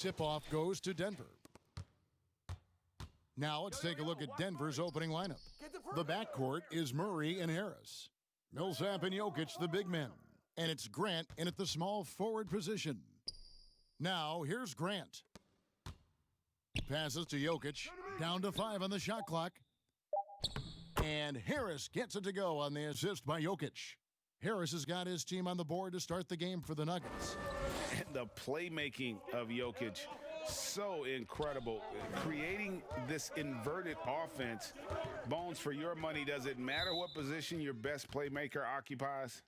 Tip-off goes to Denver. Now let's take a look at Denver's opening lineup. The backcourt is Murray and Harris. Millsap and Jokic, the big men. And it's Grant in at the small forward position. Now, here's Grant. Passes to Jokic. Down to 5 on the shot clock. And Harris gets it to go on the assist by Jokic. Harris has got his team on the board to start the game for the Nuggets. And the playmaking of Jokic, so incredible. Creating this inverted offense. Bones, for your money, does it matter what position your best playmaker occupies?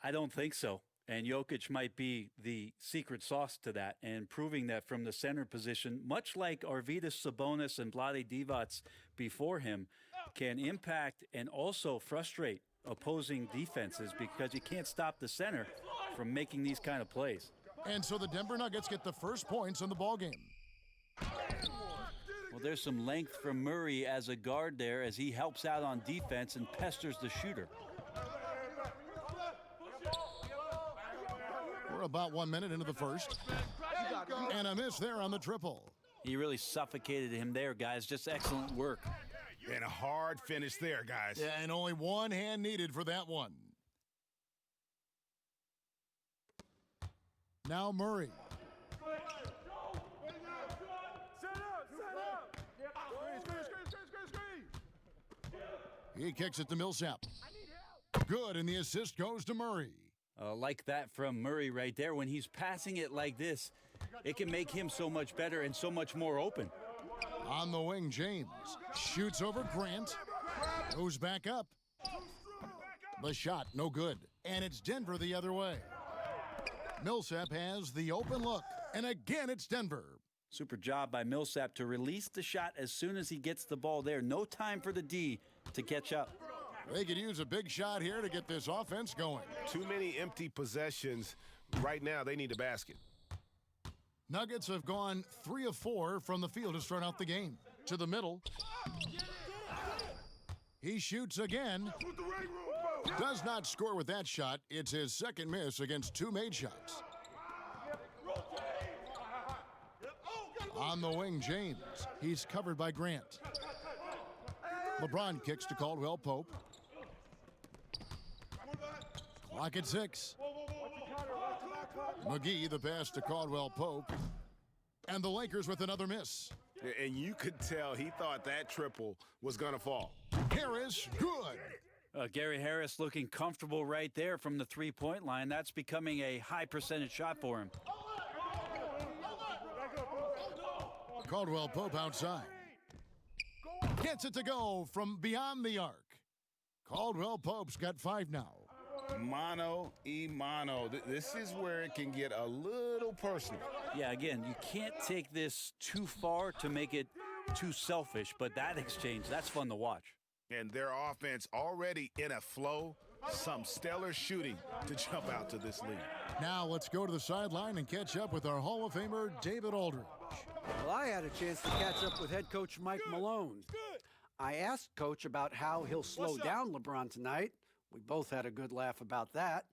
I don't think so. And Jokic might be the secret sauce to that, and proving that from the center position, much like Arvydas Sabonis and Vlade Divac before him, can impact and also frustrate opposing defenses because you can't stop the center from making these kind of plays. And so the Denver Nuggets get the first points in the ballgame. Well, there's some length from Murray as a guard there as he helps out on defense and pesters the shooter. We're about 1 minute into the first. And a miss there on the triple. He really suffocated him there, guys. Just excellent work. And a hard finish there, guys. Yeah, and only one hand needed for that one. Now Murray. He kicks it to Millsap. Good, and the assist goes to Murray. Like that from Murray right there. When he's passing it like this, it can make him so much better and so much more open. On the wing, James shoots over Grant. Goes back up. The shot, no good. And it's Denver the other way. Millsap has the open look. And again, it's Denver. Super job by Millsap to release the shot as soon as he gets the ball there. No time for the D to catch up. They could use a big shot here to get this offense going. Too many empty possessions. Right now, they need a basket. Nuggets have gone 3 of 4 from the field to start out the game. To the middle. He shoots again. Does not score with that shot. It's his second miss against 2 made shots. On the wing, James. He's covered by Grant. LeBron kicks to Caldwell Pope. Clock at 6. McGee, the pass to Caldwell Pope. And the Lakers with another miss. And you could tell he thought that triple was going to fall. Harris, good. Gary Harris looking comfortable right there from the three-point line. That's becoming a high percentage shot for him. Caldwell Pope outside. Gets it to go from beyond the arc. Caldwell Pope's got 5 now. Mano y mano. This is where it can get a little personal. Yeah, again, you can't take this too far to make it too selfish, but that exchange, that's fun to watch. And their offense already in a flow. Some stellar shooting to jump out to this lead. Now let's go to the sideline and catch up with our Hall of Famer, David Aldridge. Well, I had a chance to catch up with head coach Mike Malone. I asked Coach about how he'll slow down LeBron tonight. We both had a good laugh about that.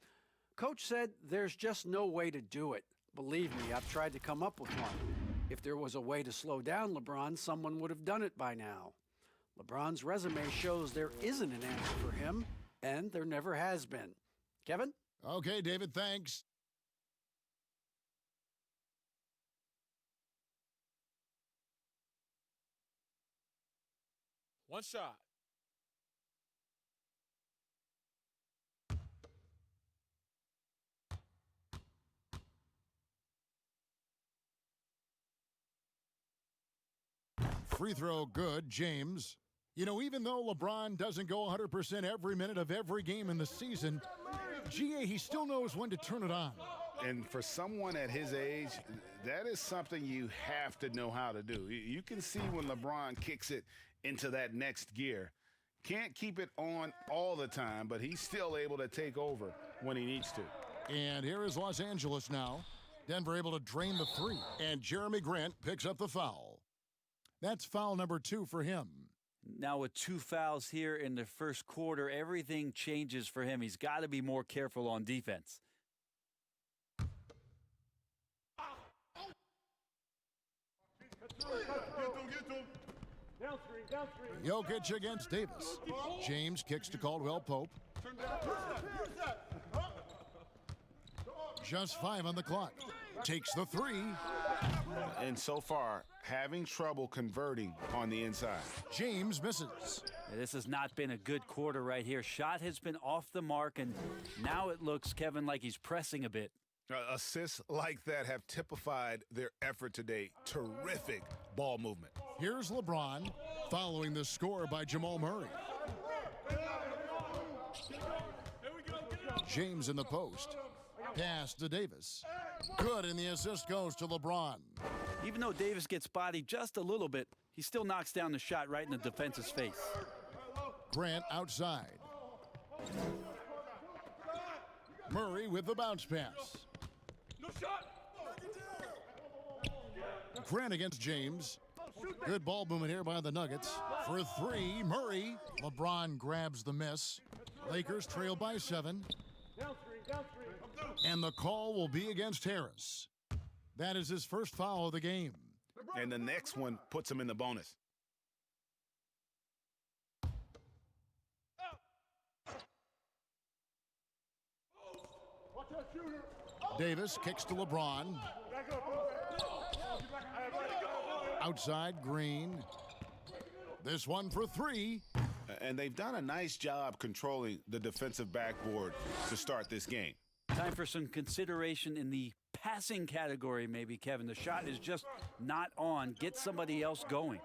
Coach said there's just no way to do it. Believe me, I've tried to come up with one. If there was a way to slow down LeBron, someone would have done it by now. LeBron's resume shows there isn't an answer for him, and there never has been. Kevin? Okay, David, thanks. One shot. Free throw good, James. You know, even though LeBron doesn't go 100% every minute of every game in the season, GA, he still knows when to turn it on. And for someone at his age, that is something you have to know how to do. You can see when LeBron kicks it into that next gear. Can't keep it on all the time, but he's still able to take over when he needs to. And here is Los Angeles now. Denver able to drain the 3. And Jeremy Grant picks up the foul. That's foul number 2 for him. Now with 2 fouls here in the first quarter, everything changes for him. He's got to be more careful on defense. Jokic against Davis. James kicks to Caldwell Pope. Just 5 on the clock. Takes the 3. And so far, having trouble converting on the inside. James misses. This has not been a good quarter right here. Shot has been off the mark, and now it looks, Kevin, like he's pressing a bit. Assists like that have typified their effort today. Terrific ball movement. Here's LeBron following the score by Jamal Murray. James in the post. Pass to Davis. Good, and the assist goes to LeBron. Even though Davis gets bodied just a little bit, he still knocks down the shot right in the defense's face. Grant outside. Murray with the bounce pass. Grant against James. Good ball movement here by the Nuggets. For 3, Murray. LeBron grabs the miss. Lakers trail by 7. And the call will be against Harris. That is his first foul of the game. And the next one puts him in the bonus. Davis kicks to LeBron. Outside, Green. This one for 3. And they've done a nice job controlling the defensive backboard to start this game. Time for some consideration in the passing category, maybe, Kevin. The shot is just not on. Get somebody else going.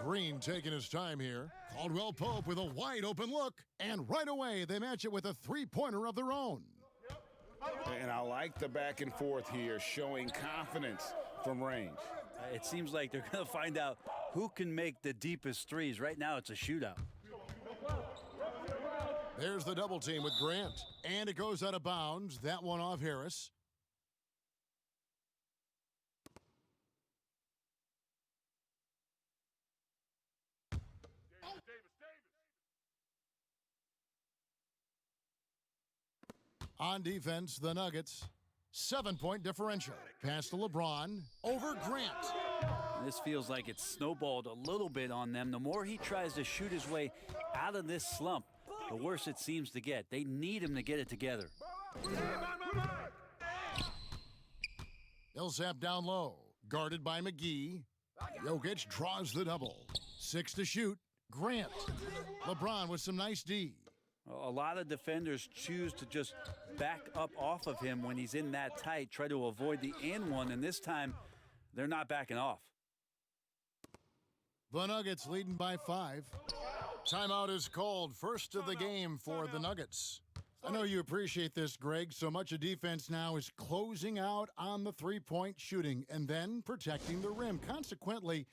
Green taking his time here. Caldwell Pope with a wide open look. And right away, they match it with a 3-pointer of their own. And I like the back and forth here, showing confidence from range. It seems like they're going to find out who can make the deepest threes. Right now, it's a shootout. There's the double team with Grant. And it goes out of bounds. That one off Harris. On defense, the Nuggets. 7-point differential. Pass to LeBron. Over Grant. This feels like it's snowballed a little bit on them. The more he tries to shoot his way out of this slump, the worse it seems to get. They need him to get it together. Millsap down low. Guarded by McGee. Jokic draws the double. 6 to shoot. Grant. LeBron with some nice D. A lot of defenders choose to just back up off of him when he's in that tight, try to avoid the and one, and this time they're not backing off. The Nuggets leading by 5. Timeout is called. First of the game for the Nuggets. I know you appreciate this, Greg. So much of defense now is closing out on the 3-point shooting and then protecting the rim. Consequently,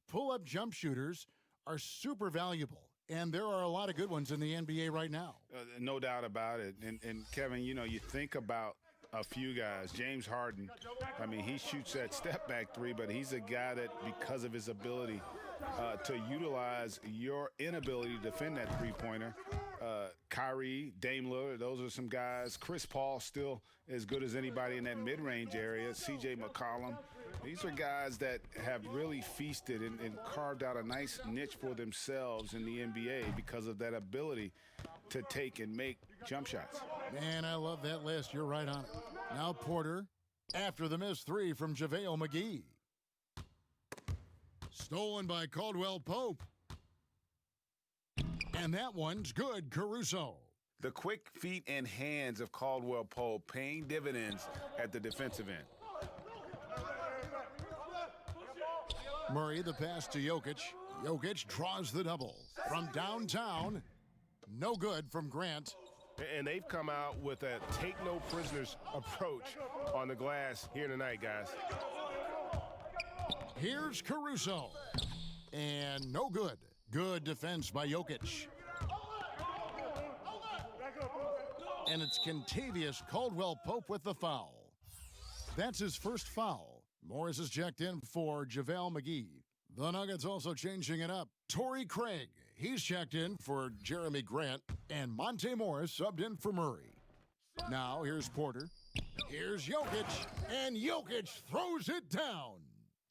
pull-up jump shooters are super valuable. And there are a lot of good ones in the NBA right now. No doubt about it. And Kevin, you know, you think about a few guys. James Harden, I mean, he shoots that step-back 3, but he's a guy that, because of his ability to utilize your inability to defend that three-pointer, Kyrie, Dame Lillard, those are some guys. Chris Paul still as good as anybody in that mid-range area. C.J. McCollum. These are guys that have really feasted and carved out a nice niche for themselves in the NBA because of that ability to take and make jump shots. Man, I love that list. You're right on it. Now Porter, after the missed 3 from JaVale McGee. Stolen by Caldwell Pope. And that one's good, Caruso. The quick feet and hands of Caldwell Pope paying dividends at the defensive end. Murray, the pass to Jokic. Jokic draws the double. From downtown, no good from Grant. And they've come out with a take-no-prisoners approach on the glass here tonight, guys. Here's Caruso. And no good. Good defense by Jokic. And it's Kentavious Caldwell Pope with the foul. That's his first foul. Morris is checked in for JaVale McGee. The Nuggets also changing it up. Torrey Craig, he's checked in for Jeremy Grant. And Monte Morris subbed in for Murray. Now here's Porter. Here's Jokic, and Jokic throws it down.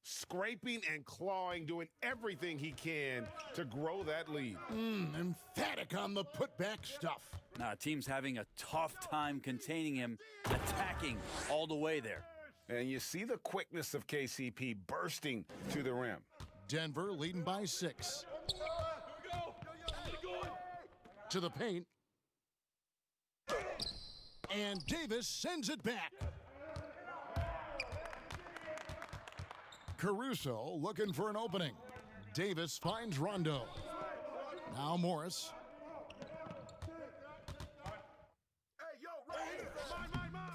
Scraping and clawing, doing everything he can to grow that lead. Emphatic on the putback stuff. Now, team's having a tough time containing him, attacking all the way there. And you see the quickness of KCP bursting to the rim. Denver leading by 6. To the paint. And Davis sends it back. Caruso looking for an opening. Davis finds Rondo. Now Morris.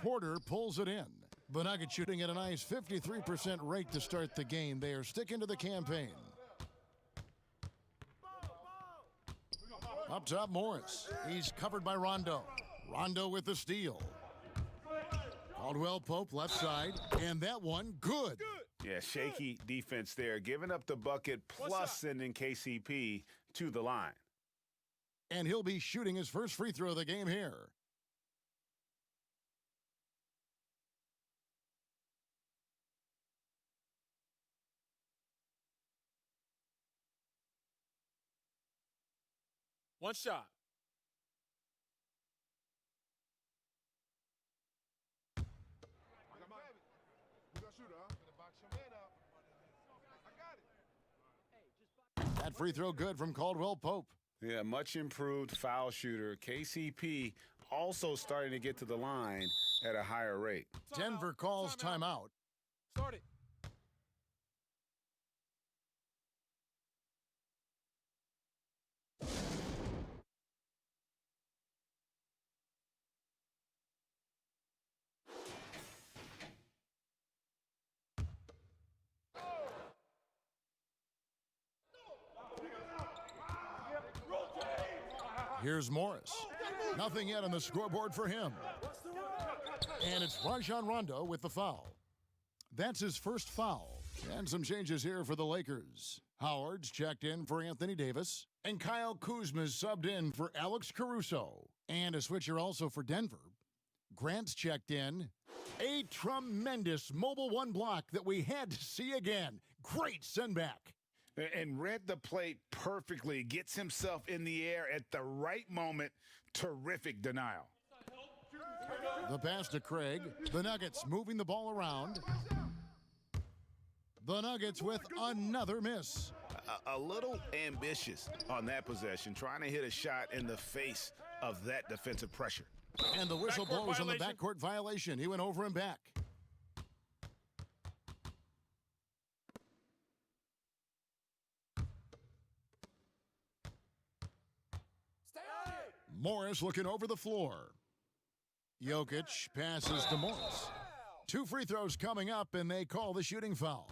Porter pulls it in. The Nuggets shooting at a nice 53% rate to start the game. They are sticking to the campaign. Up top, Morris. He's covered by Rondo. Rondo with the steal. Caldwell Pope left side, and that one good. Yeah, shaky defense there, giving up the bucket plus sending KCP to the line. And he'll be shooting his first free throw of the game here. One shot. That free throw good from Caldwell Pope. Yeah, much improved foul shooter. KCP also starting to get to the line at a higher rate. Denver calls timeout. Start it. Here's Morris. Nothing yet on the scoreboard for him. And it's Rajon Rondo with the foul. That's his first foul. And some changes here for the Lakers. Howard's checked in for Anthony Davis. And Kyle Kuzma's subbed in for Alex Caruso. And a switcher also for Denver. Grant's checked in. A tremendous mobile one block that we had to see again. Great send back. And read the play perfectly. Gets himself in the air at the right moment. Terrific denial. The pass to Craig. The Nuggets moving the ball around. The Nuggets with another miss. A little ambitious on that possession, trying to hit a shot in the face of that defensive pressure. And the whistle blows on the backcourt violation. He went over and back. Morris looking over the floor. Jokic passes to Morris. 2 free throws coming up, and they call the shooting foul.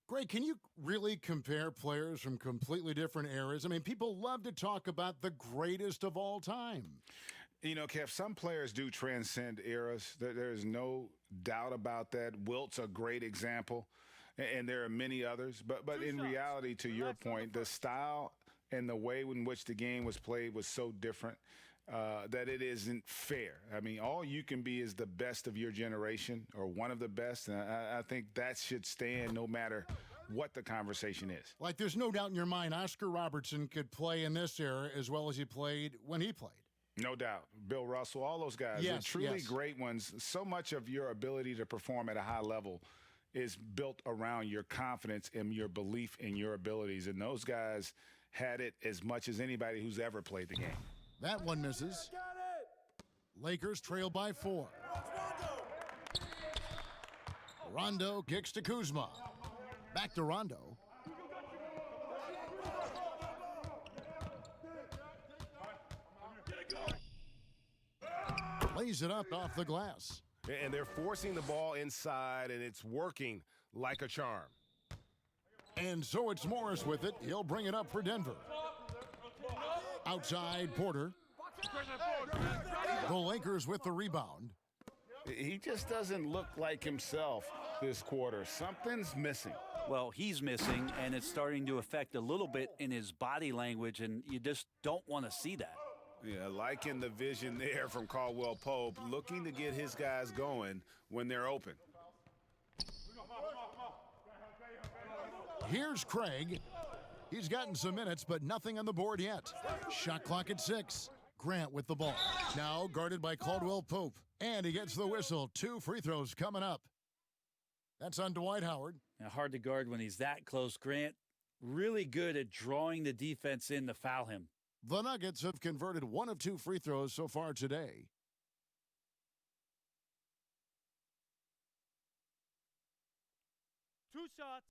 Greg, can you really compare players from completely different eras? I mean, people love to talk about the greatest of all time. You know, Kev, some players do transcend eras. There's no doubt about that. Wilt's a great example, and there are many others. But in reality, to your point, the style and the way in which the game was played was so different that it isn't fair. I mean, all you can be is the best of your generation or one of the best, and I think that should stand no matter what the conversation is. Like, there's no doubt in your mind Oscar Robertson could play in this era as well as he played when he played. No doubt. Bill Russell, all those guys, yes, are truly yes. great ones. So much of your ability to perform at a high level is built around your confidence and your belief in your abilities. And those guys had it as much as anybody who's ever played the game. That one misses. Lakers trail by 4. Rondo kicks to Kuzma. Back to Rondo. Lays it up off the glass. And they're forcing the ball inside, and it's working like a charm. And so it's Morris with it. He'll bring it up for Denver. Outside, Porter. The Lakers with the rebound. He just doesn't look like himself this quarter. Something's missing. Well, he's missing, and it's starting to affect a little bit in his body language, and you just don't want to see that. Yeah, liking the vision there from Caldwell Pope, looking to get his guys going when they're open. Here's Craig. He's gotten some minutes, but nothing on the board yet. Shot clock at 6. Grant with the ball. Now guarded by Caldwell Pope. And he gets the whistle. 2 free throws coming up. That's on Dwight Howard. Now, hard to guard when he's that close. Grant, really good at drawing the defense in to foul him. The Nuggets have converted 1 of 2 free throws so far today. Two shots.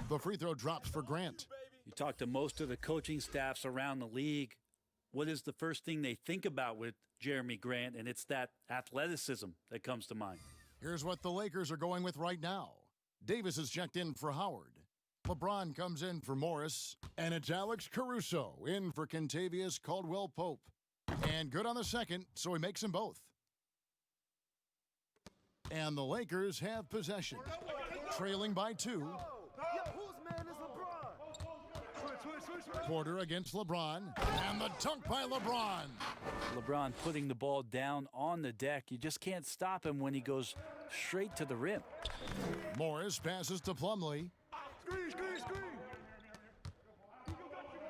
The free throw drops for Grant. You talk to most of the coaching staffs around the league. What is the first thing they think about with Jeremy Grant? And it's that athleticism that comes to mind. Here's what the Lakers are going with right now. Davis is checked in for Howard. LeBron comes in for Morris. And it's Alex Caruso in for Kentavious Caldwell Pope. And good on the second, so he makes them both. And the Lakers have possession. Trailing by 2. Porter against LeBron. And the dunk by LeBron. LeBron putting the ball down on the deck. You just can't stop him when he goes straight to the rim. Morris passes to Plumlee.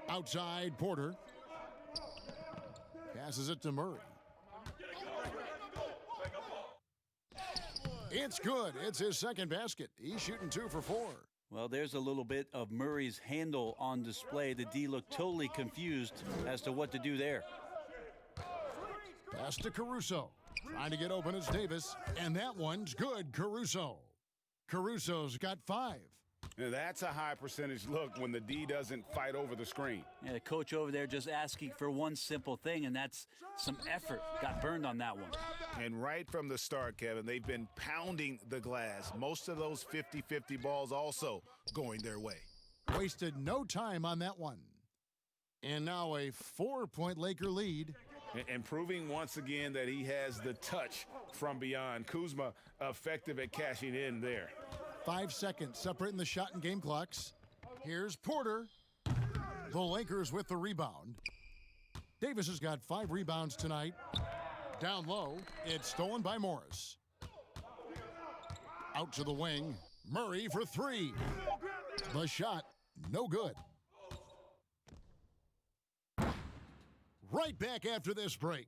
Outside Porter. Passes it to Murray. It's good. It's his second basket. He's shooting 2 for 4. Well, there's a little bit of Murray's handle on display. The D looked totally confused as to what to do there. Pass to Caruso. Trying to get open is Davis. And that one's good, Caruso. Caruso's got 5. Now that's a high percentage look when the D doesn't fight over the screen. Yeah, the coach over there just asking for one simple thing, and that's some effort. Got burned on that one. And right from the start, Kevin, they've been pounding the glass. Most of those 50-50 balls also going their way. Wasted no time on that one. And now a 4-point Laker lead. And proving once again that he has the touch from beyond. Kuzma effective at cashing in there. 5 seconds separating the shot and game clocks. Here's Porter. The Lakers with the rebound. Davis has got 5 rebounds tonight. Down low, it's stolen by Morris. Out to the wing. Murray for 3. The shot, no good. Right back after this break.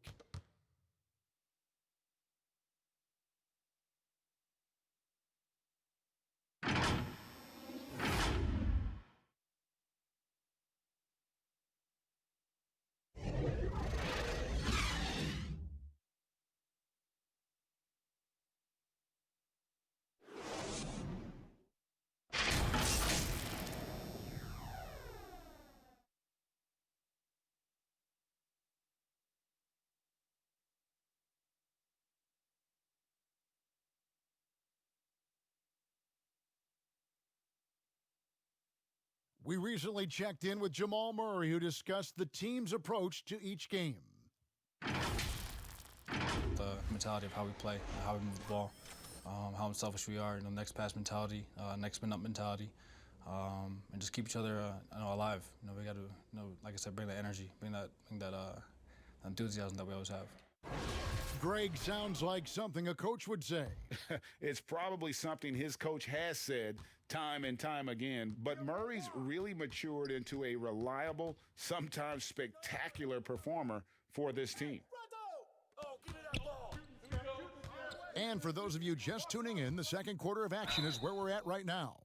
We recently checked in with Jamal Murray, who discussed the team's approach to each game. The mentality of how we play, how we move the ball, how unselfish we are, next pass mentality, next man up mentality, and just keep each other alive. We got to, like I said, bring that energy, bring that enthusiasm that we always have. Greg sounds like something a coach would say. It's probably something his coach has said time and time again, but Murray's really matured into a reliable, sometimes spectacular performer for this team. And for those of you just tuning in, the second quarter of action is where we're at right now.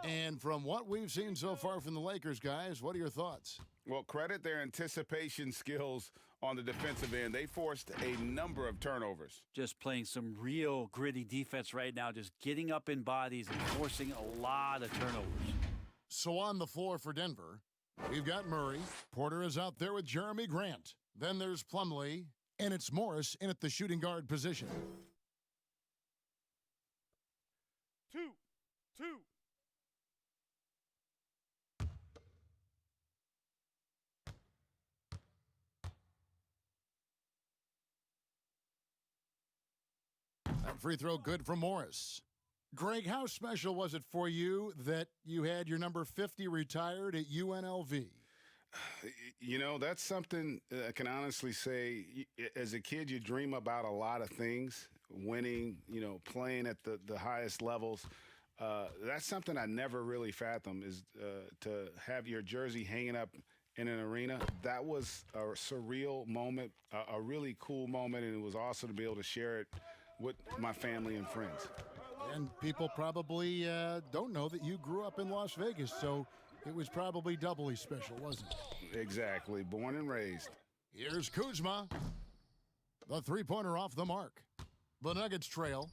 And from what we've seen so far from the Lakers, guys, what are your thoughts? Well, credit their anticipation skills on the defensive end. They forced a number of turnovers. Just playing some real gritty defense right now, just getting up in bodies and forcing a lot of turnovers. So on the floor for Denver, we've got Murray. Porter is out there with Jeremy Grant. Then there's Plumlee, and it's Morris in at the shooting guard position. 2. That free throw good from Morris. Greg, how special was it for you that you had your number 50 retired at UNLV? You know, that's something I can honestly say. As a kid, you dream about a lot of things, winning, playing at the highest levels. That's something I never really fathomed, is to have your jersey hanging up in an arena. That was a surreal moment, a really cool moment, and it was awesome to be able to share it with my family and friends. And people probably don't know that you grew up in Las Vegas, so it was probably doubly special, wasn't it? Exactly. Born and raised. Here's Kuzma. The three-pointer off the mark. The Nuggets trail.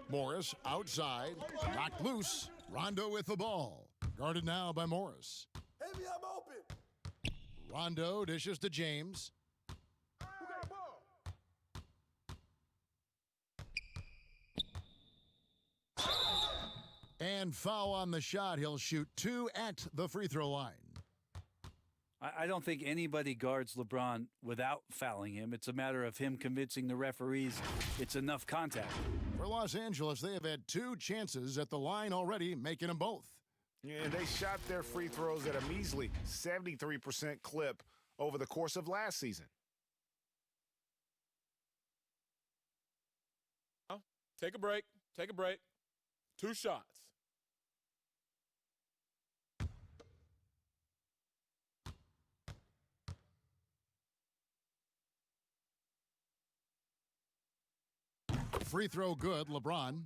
Morris outside. Knocked loose. Rondo with the ball. Guarded now by Morris. Baby, I'm open. Rondo dishes to James. Who got the ball? And foul on the shot. He'll shoot 2 at the free throw line. I don't think anybody guards LeBron without fouling him. It's a matter of him convincing the referees it's enough contact. For Los Angeles, they have had 2 chances at the line already, making them both. Yeah, and they shot their free throws at a measly 73% clip over the course of last season. Take a break. Take a break. 2 shots. Free throw good, LeBron.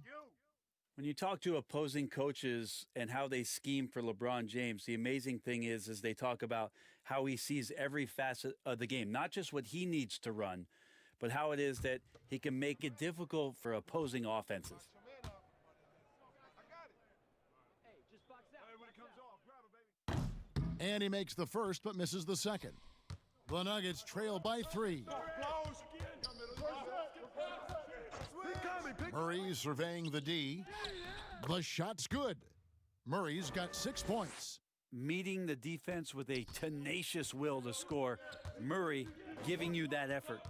When you talk to opposing coaches and how they scheme for LeBron James, the amazing thing is they talk about how he sees every facet of the game, not just what he needs to run, but how it is that he can make it difficult for opposing offenses. And he makes the first but misses the second. The Nuggets trail by 3. Murray surveying the D. The shot's good. Murray's got 6 points. Meeting the defense with a tenacious will to score. Murray giving you that effort.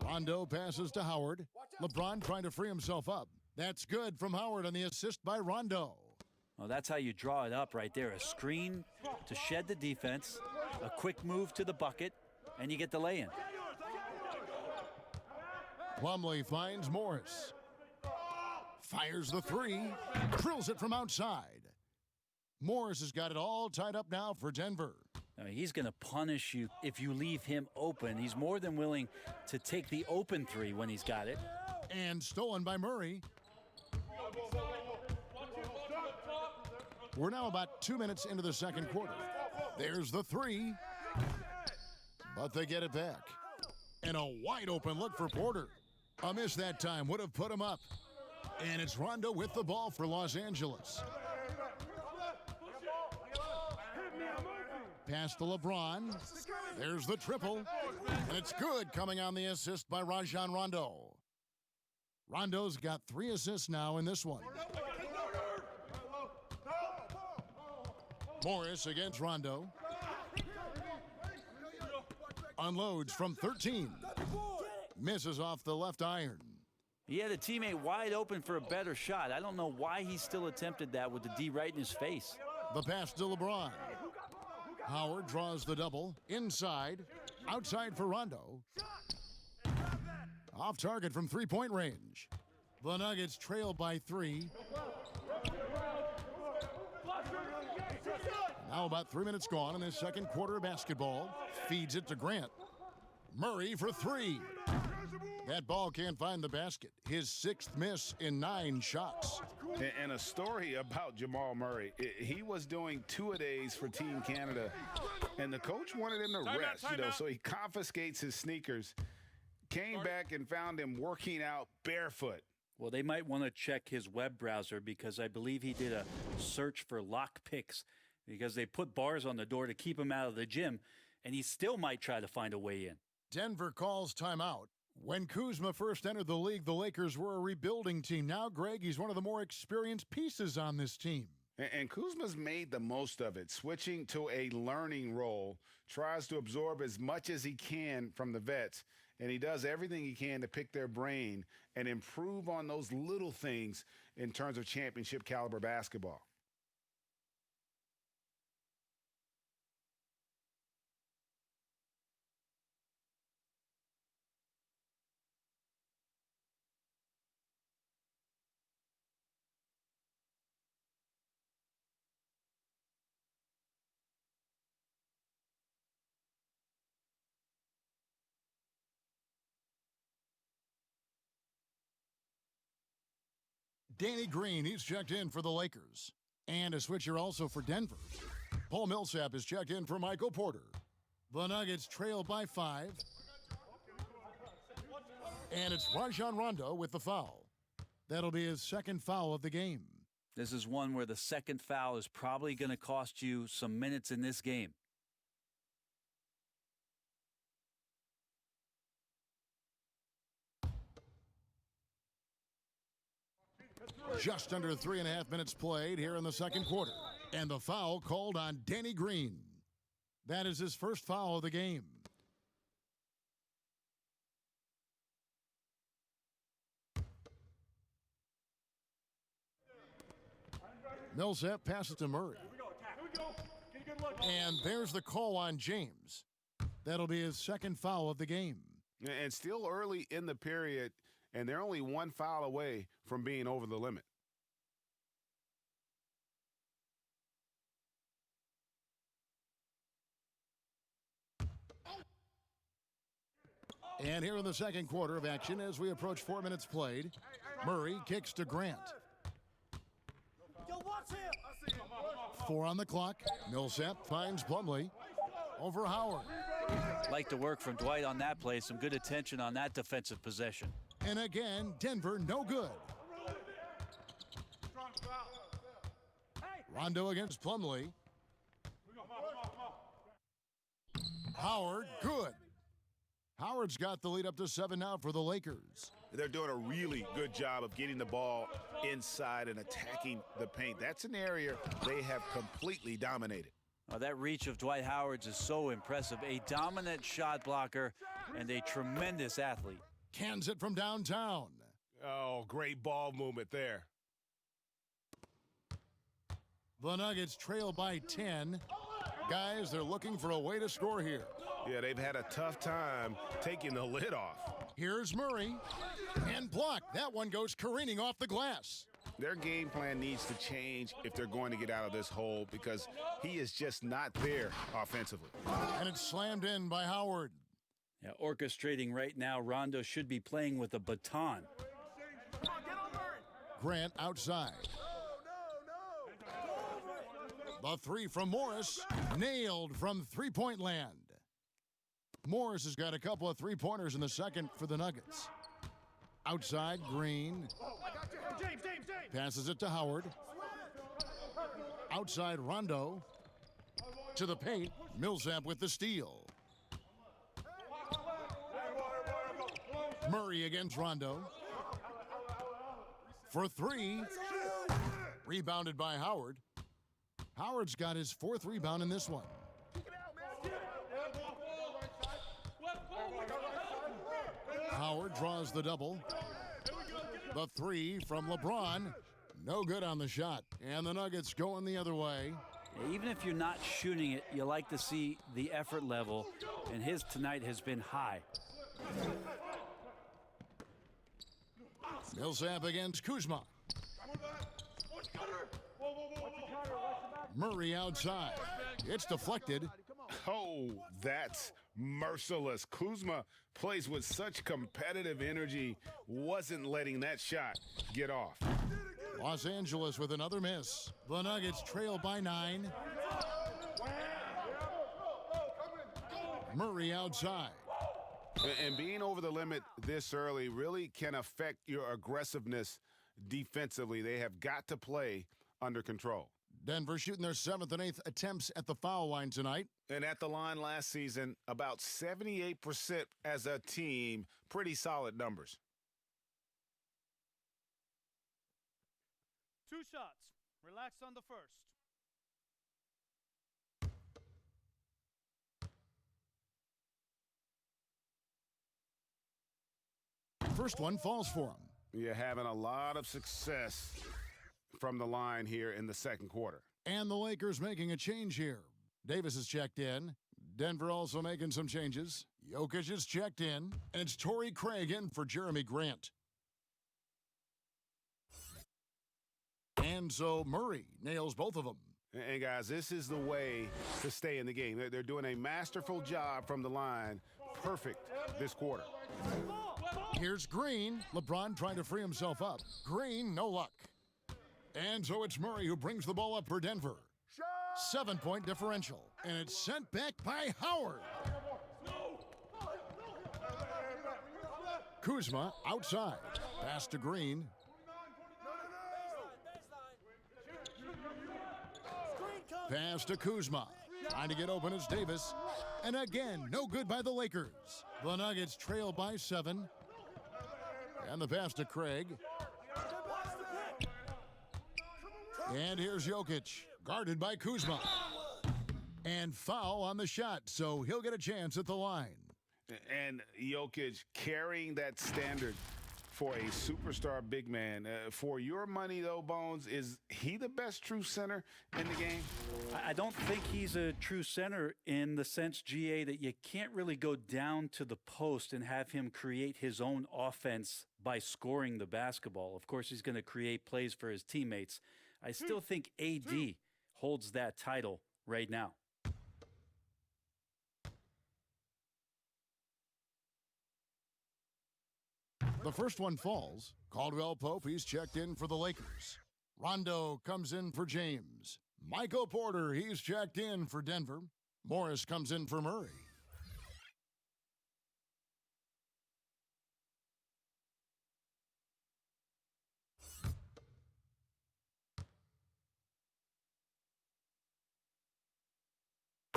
Rondo passes to Howard. LeBron trying to free himself up. That's good from Howard on the assist by Rondo. Well, that's how you draw it up right there. A screen to shed the defense, a quick move to the bucket, and you get the lay-in. Plumlee finds Morris. Fires the 3. Drills it from outside. Morris has got it all tied up now for Denver. Now, he's going to punish you if you leave him open. He's more than willing to take the open 3 when he's got it. And stolen by Murray. We're now about 2 minutes into the second quarter. There's the 3. But they get it back. And a wide open look for Porter. A miss that time would have put him up. And it's Rondo with the ball for Los Angeles. Pass to LeBron. There's the triple. And it's good, coming on the assist by Rajon Rondo. Rondo's got 3 assists now in this one. Morris against Rondo. Unloads from 13. Misses off the left iron. He had a teammate wide open for a better shot. I don't know why he still attempted that with the D right in his face. The pass to LeBron. Howard draws the double. Inside. Outside for Rondo. Off target from three-point range. The Nuggets trail by 3. Now about 3 minutes gone in this second quarter of basketball. Feeds it to Grant. Murray for 3. That ball can't find the basket. His 6th miss in 9 shots. And a story about Jamal Murray. He was doing 2-a-days for Team Canada, and the coach wanted him to rest, so he confiscates his sneakers, came back and found him working out barefoot. Well, they might want to check his web browser, because I believe he did a search for lock picks, because they put bars on the door to keep him out of the gym, and he still might try to find a way in. Denver calls timeout. When Kuzma first entered the league, the Lakers were a rebuilding team. Now, Greg, he's one of the more experienced pieces on this team. And Kuzma's made the most of it, switching to a learning role, tries to absorb as much as he can from the vets. and he does everything he can to pick their brain and improve on those little things in terms of championship caliber basketball. Danny Green, he's checked in for the Lakers. And a switcher also for Denver. Paul Millsap is checked in for Michael Porter. The Nuggets trail by 5. And it's Rajon Rondo with the foul. That'll be his second foul of the game. This is one where the second foul is probably going to cost you some minutes in this game. Just under 3.5 minutes played here in the second quarter. And the foul called on Danny Green. That is his first foul of the game. Millsap passes to Murray. And there's the call on James. That'll be his second foul of the game. And still early in the period, and they're only one foul away from being over the limit. And here in the second quarter of action, as we approach 4 minutes played, Murray kicks to Grant. 4 on the clock. Millsap finds Plumlee over Howard. Like the work from Dwight on that play. Some good attention on that defensive possession. And again, Denver no good. Rondo against Plumlee. Howard, good. Howard's got the lead up to 7 now for the Lakers. They're doing a really good job of getting the ball inside and attacking the paint. That's an area they have completely dominated. That reach of Dwight Howard's is so impressive. A dominant shot blocker and a tremendous athlete. Cans it from downtown. Oh, great ball movement there. The Nuggets trail by 10. Guys, they're looking for a way to score here. Yeah, they've had a tough time taking the lid off. Here's Murray. And blocked. That one goes careening off the glass. Their game plan needs to change if they're going to get out of this hole because he is just not there offensively. And it's slammed in by Howard. Yeah, orchestrating right now, Rondo should be playing with a baton. Grant outside. The 3 from Morris, nailed from three-point land. Morris has got a couple of three-pointers in the second for the Nuggets. Outside, Green. Passes it to Howard. Outside, Rondo. To the paint, Millsap with the steal. Murray against Rondo. For 3. Rebounded by Howard. Howard's got his 4th rebound in this one. Howard draws the double. The 3 from LeBron. No good on the shot. And the Nuggets going the other way. Even if you're not shooting it, you like to see the effort level, and his tonight has been high. Millsap against Kuzma. Murray outside. It's deflected. Oh, that's merciless. Kuzma plays with such competitive energy, wasn't letting that shot get off. Los Angeles with another miss. The Nuggets trail by 9. Murray outside. And being over the limit this early really can affect your aggressiveness defensively. They have got to play under control. Denver shooting their 7th and 8th attempts at the foul line tonight. And at the line last season, about 78% as a team. Pretty solid numbers. 2 shots. Relax on the first. first one falls for him. You're having a lot of success from the line here in the second quarter. And the Lakers making a change here. Davis is checked in. Denver also making some changes. Jokic is checked in. And it's Torrey Craig in for Jeremy Grant. And so Murray nails both of them. And guys, this is the way to stay in the game. They're doing a masterful job from the line. Perfect this quarter. Here's Green. LeBron trying to free himself up. Green, no luck. And so it's Murray who brings the ball up for Denver. 7-point differential. And it's sent back by Howard. Kuzma outside. Pass to Green. Pass to Kuzma. Trying to get open is Davis. And again, no good by the Lakers. The Nuggets trail by 7. And the pass to Craig. And here's Jokic, guarded by Kuzma. And foul on the shot, so he'll get a chance at the line. And Jokic carrying that standard for a superstar big man. For your money, though, Bones, is he the best true center in the game? I don't think he's a true center in the sense, GA, that you can't really go down to the post and have him create his own offense by scoring the basketball. Of course, he's going to create plays for his teammates. I still think AD holds that title right now. The first one falls. Caldwell Pope, he's checked in for the Lakers. Rondo comes in for James. Michael Porter, he's checked in for Denver. Morris comes in for Murray.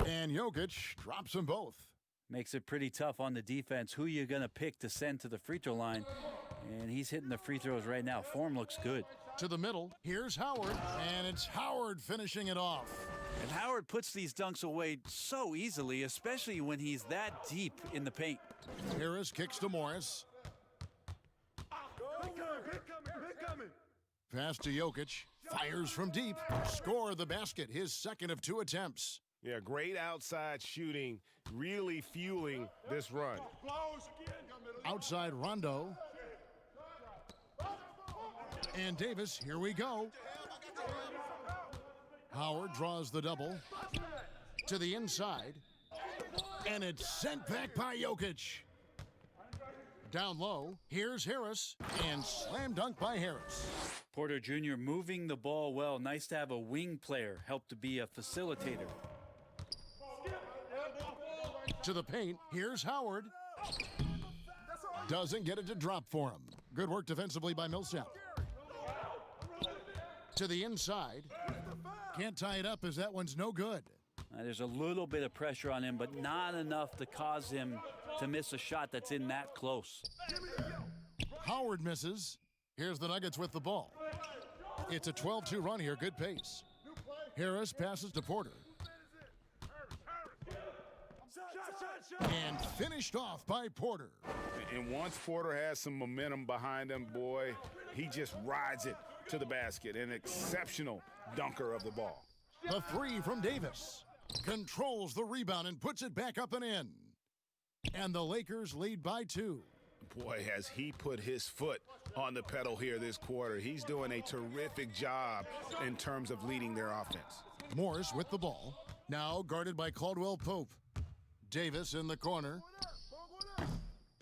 And Jokic drops them both. Makes it pretty tough on the defense. Who you going to pick to send to the free throw line? And he's hitting the free throws right now. Form looks good. To the middle, here's Howard, and it's Howard finishing it off. And Howard puts these dunks away so easily, especially when he's that deep in the paint. Harris kicks to Morris. Pass to Jokic. Fires from deep. Score the basket, his second of 2 attempts. Yeah, great outside shooting, really fueling this run. Outside Rondo. And Davis, here we go. Howard draws the double to the inside. And it's sent back by Jokic. Down low, here's Harris, and slam dunk by Harris. Porter Jr. moving the ball well. Nice to have a wing player help to be a facilitator. To the paint, here's Howard. Doesn't get it to drop for him. Good work defensively by Millsap. To the inside. Can't tie it up as that one's no good. There's a little bit of pressure on him, but not enough to cause him to miss a shot that's in that close. Howard misses. Here's the Nuggets with the ball. It's a 12-2 run here, good pace. Harris passes to Porter. And finished off by Porter. And once Porter has some momentum behind him, boy, he just rides it to the basket. An exceptional dunker of the ball. The 3 from Davis. Controls the rebound and puts it back up and in. And the Lakers lead by 2. Boy, has he put his foot on the pedal here this quarter. He's doing a terrific job in terms of leading their offense. Morris with the ball. Now guarded by Caldwell Pope. Davis in the corner.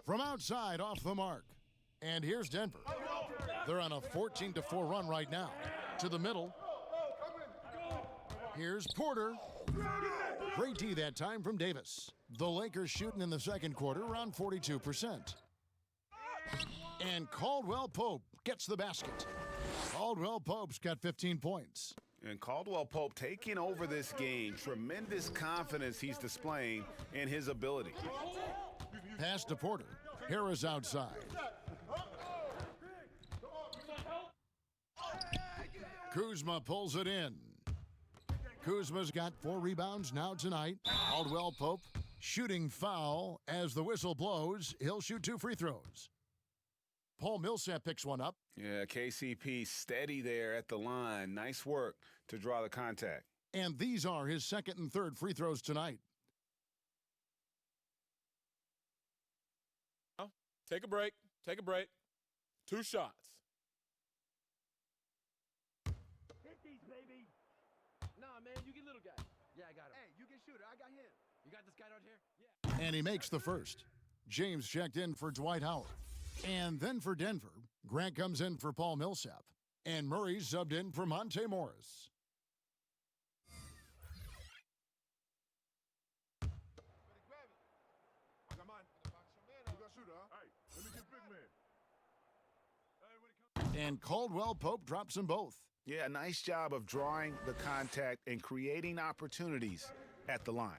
From outside, off the mark. And here's Denver. They're on a 14-4 run right now. To the middle. Here's Porter. Great D that time from Davis. The Lakers shooting in the second quarter around 42%. And Caldwell Pope gets the basket. Caldwell Pope's got 15 points. And Caldwell Pope taking over this game. Tremendous confidence he's displaying in his ability. Pass to Porter. Harris outside. Kuzma pulls it in. Kuzma's got 4 rebounds now tonight. Caldwell Pope shooting foul as the whistle blows. He'll shoot 2 free throws. Paul Millsap picks one up. Yeah, KCP steady there at the line. Nice work to draw the contact. And these are his second and third free throws tonight. Take a break. Take a break. 2 shots. Hit these, baby. Nah, man, you get little guy. Yeah, I got him. Hey, you get shooter. I got him. You got this guy out here? Yeah. And he makes the first. James checked in for Dwight Howard. And then for Denver, Grant comes in for Paul Millsap. And Murray subbed in for Monte Morris. And Caldwell Pope drops them both. Yeah, nice job of drawing the contact and creating opportunities at the line.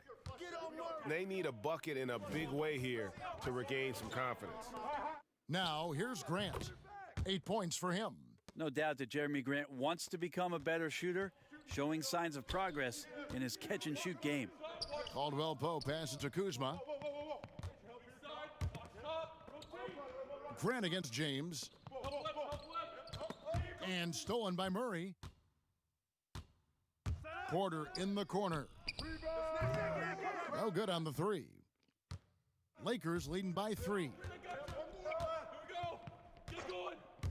They need a bucket in a big way here to regain some confidence. Now, here's Grant. 8 points for him. No doubt that Jeremy Grant wants to become a better shooter, showing signs of progress in his catch-and-shoot game. Caldwell Pope passes to Kuzma. Grant against James. And stolen by Murray. Porter in the corner. No good on the three. Lakers leading by 3.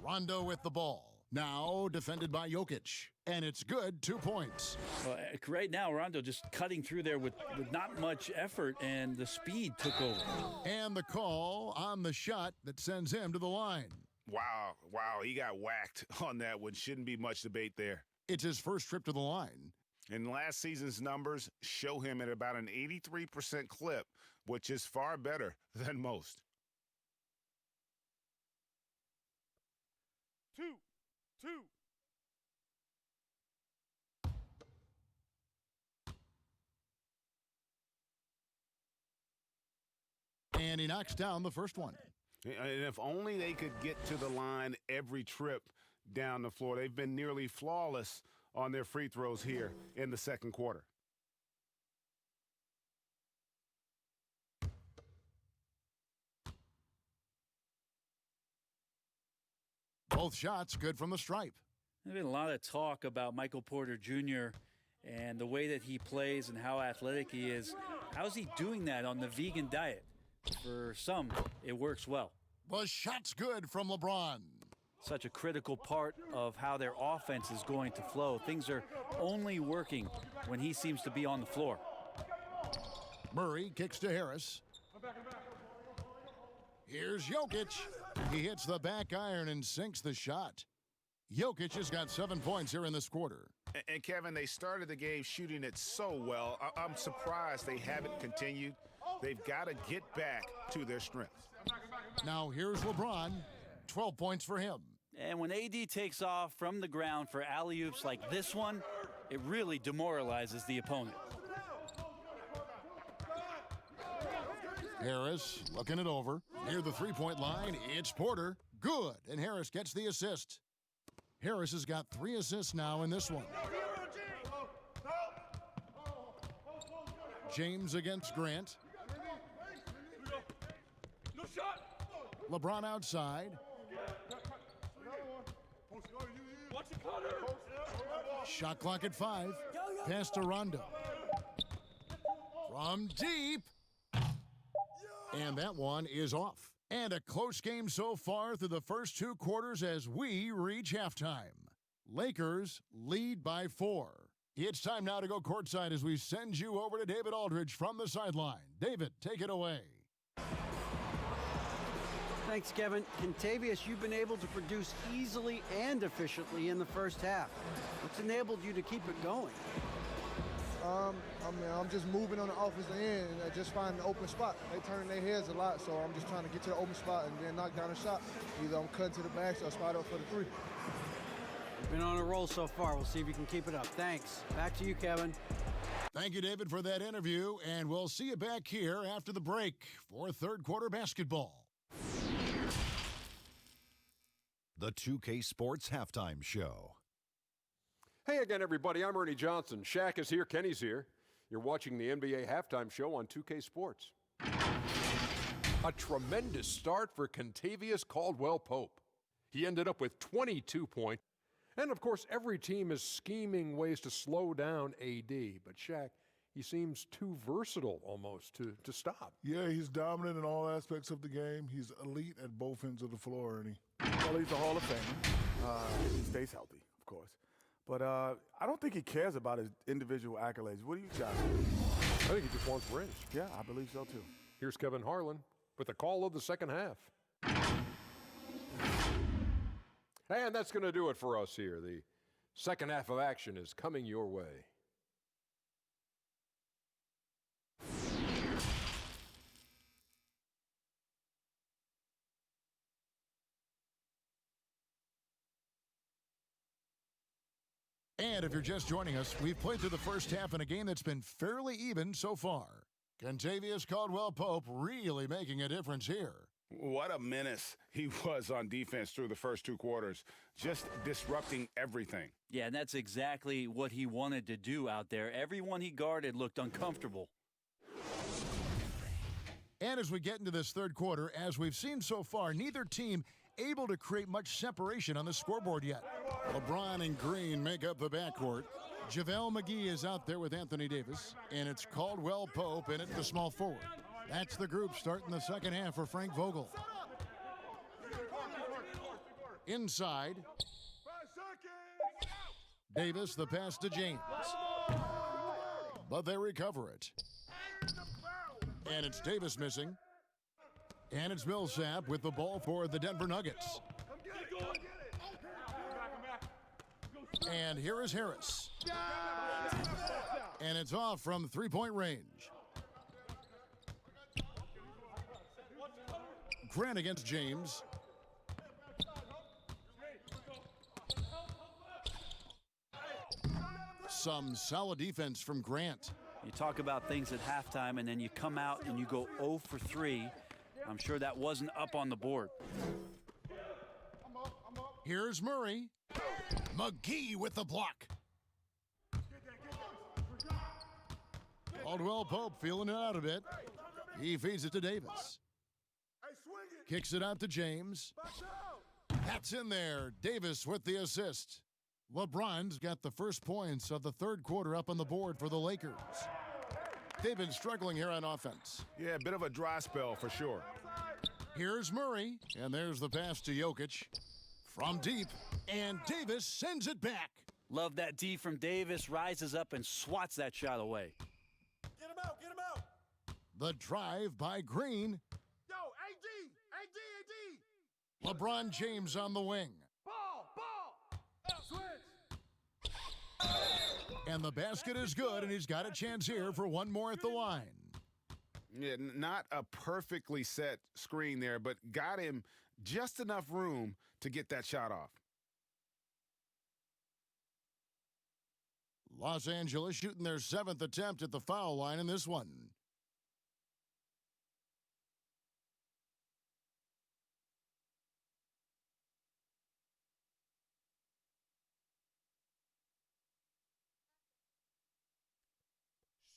Rondo with the ball. Now defended by Jokic. And it's good, 2 points. Well, right now, Rondo just cutting through there with not much effort, and the speed took over. And the call on the shot that sends him to the line. Wow, he got whacked on that one. Shouldn't be much debate there. It's his first trip to the line. And last season's numbers show him at about an 83% clip, which is far better than most. 2. And he knocks down the first one. And if only they could get to the line every trip down the floor. They've been nearly flawless on their free throws here in the second quarter. Both shots good from the stripe. There's been a lot of talk about Michael Porter Jr. and the way that he plays and how athletic he is. How's he doing that on the vegan diet? For some, it works well. The shot's good from LeBron. Such a critical part of how their offense is going to flow. Things are only working when he seems to be on the floor. Murray kicks to Harris. Here's Jokic. He hits the back iron and sinks the shot. Jokic has got 7 points here in this quarter. And Kevin, they started the game shooting it so well. I'm surprised they haven't continued. They've got to get back to their strength. Now here's LeBron. 12 points for him. And when AD takes off from the ground for alley-oops like this one, it really demoralizes the opponent. Harris looking it over. Near the three-point line, it's Porter. Good, and Harris gets the assist. Harris has got 3 assists now in this one. James against Grant. LeBron outside. Shot clock at 5. Pass to Rondo. From deep. And that one is off. And a close game so far through the first 2 quarters as we reach halftime. Lakers lead by 4. It's time now to go courtside as we send you over to David Aldridge from the sideline. David, take it away. Thanks, Kevin. Contavious, you've been able to produce easily and efficiently in the first half. What's enabled you to keep it going? I'm just moving on the offensive end and just finding the open spot. They turn their heads a lot, so I'm just trying to get to the open spot and then knock down a shot. Either I'm cutting to the back or I spot up for the 3. You've been on a roll so far. We'll see if you can keep it up. Thanks. Back to you, Kevin. Thank you, David, for that interview, and we'll see you back here after the break for third quarter basketball. The 2K Sports Halftime Show. Hey again, everybody. I'm Ernie Johnson. Shaq is here. Kenny's here. You're watching the NBA Halftime Show on 2K Sports. A tremendous start for Kentavious Caldwell-Pope. He ended up with 22 points. And, of course, every team is scheming ways to slow down AD. But, Shaq, he seems too versatile almost to stop. Yeah, he's dominant in all aspects of the game. He's elite at both ends of the floor. And he's a Hall of Famer. He stays healthy, of course. But I don't think he cares about his individual accolades. What do you guys think? I think he just wants rings. Yeah, I believe so, too. Here's Kevin Harlan with the call of the second half. And that's going to do it for us here. The second half of action is coming your way. And if you're just joining us, we've played through the first half in a game that's been fairly even so far. Kentavious Caldwell-Pope really making a difference here. What a menace he was on defense through the first two quarters, just disrupting everything. Yeah, and that's exactly what he wanted to do out there. Everyone he guarded looked uncomfortable. And as we get into this third quarter, as we've seen so far, neither team able to create much separation on the scoreboard yet. LeBron and Green make up the backcourt. JaVale McGee is out there with Anthony Davis, and it's Caldwell-Pope in at the small forward. That's the group starting the second half for Frank Vogel. Inside, Davis, the pass to James. But they recover it. And it's Davis missing. And it's Millsap with the ball for the Denver Nuggets. And here is Harris. And it's off from three-point range. Grant against James. Some solid defense from Grant. You talk about things at halftime, and then you come out and you go 0 for 3. I'm sure that wasn't up on the board. Here's Murray. McGee with the block. Caldwell-Pope feeling it out a bit. He feeds it to Davis. Kicks it out to James. That's in there. Davis with the assist. LeBron's got the first points of the third quarter up on the board for the Lakers. They've been struggling here on offense. Yeah, a bit of a dry spell for sure. Here's Murray, and there's the pass to Jokic. From deep, and Davis sends it back. Love that D from Davis, rises up and swats that shot away. Get him out, get him out. The drive by Green. Yo, AD. LeBron James on the wing. Ball. Switch. And the basket is good, and he's got a chance here for one more at the line. Yeah, not a perfectly set screen there, but got him just enough room to get that shot off. Los Angeles shooting their 7th attempt at the foul line in this one.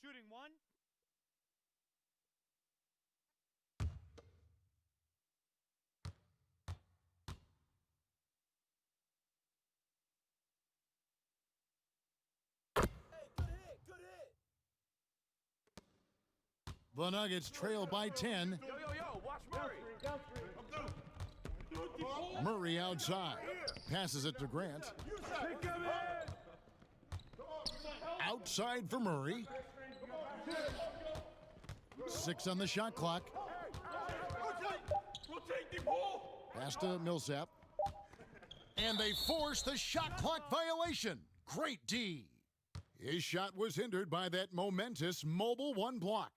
Shooting one. The Nuggets trail by 10. Yo, watch Murray. Murray outside. Passes it to Grant. Outside for Murray. 6 on the shot clock. Pass to Millsap. And they force the shot clock violation. Great D. His shot was hindered by that momentous mobile one block.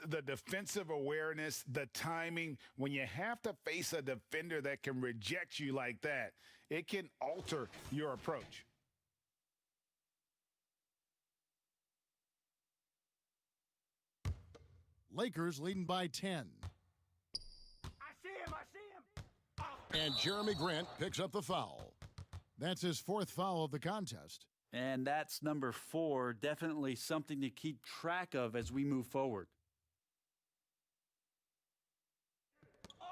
The defensive awareness, the timing, when you have to face a defender that can reject you like that, it can alter your approach. Lakers leading by 10. I see him. And Jeremy Grant picks up the foul. That's his 4th foul of the contest. And that's number 4, definitely something to keep track of as we move forward.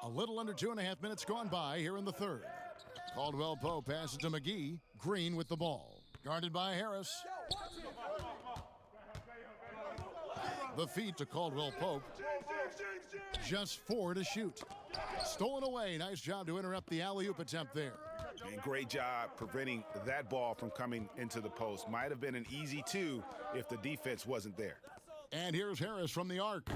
A little under 2.5 minutes gone by here in the third. Caldwell Pope passes to McGee. Green with the ball. Guarded by Harris. The feed to Caldwell Pope. Just 4 to shoot. Stolen away. Nice job to interrupt the alley-oop attempt there. And great job preventing that ball from coming into the post. Might have been an easy 2 if the defense wasn't there. And here's Harris from the arc.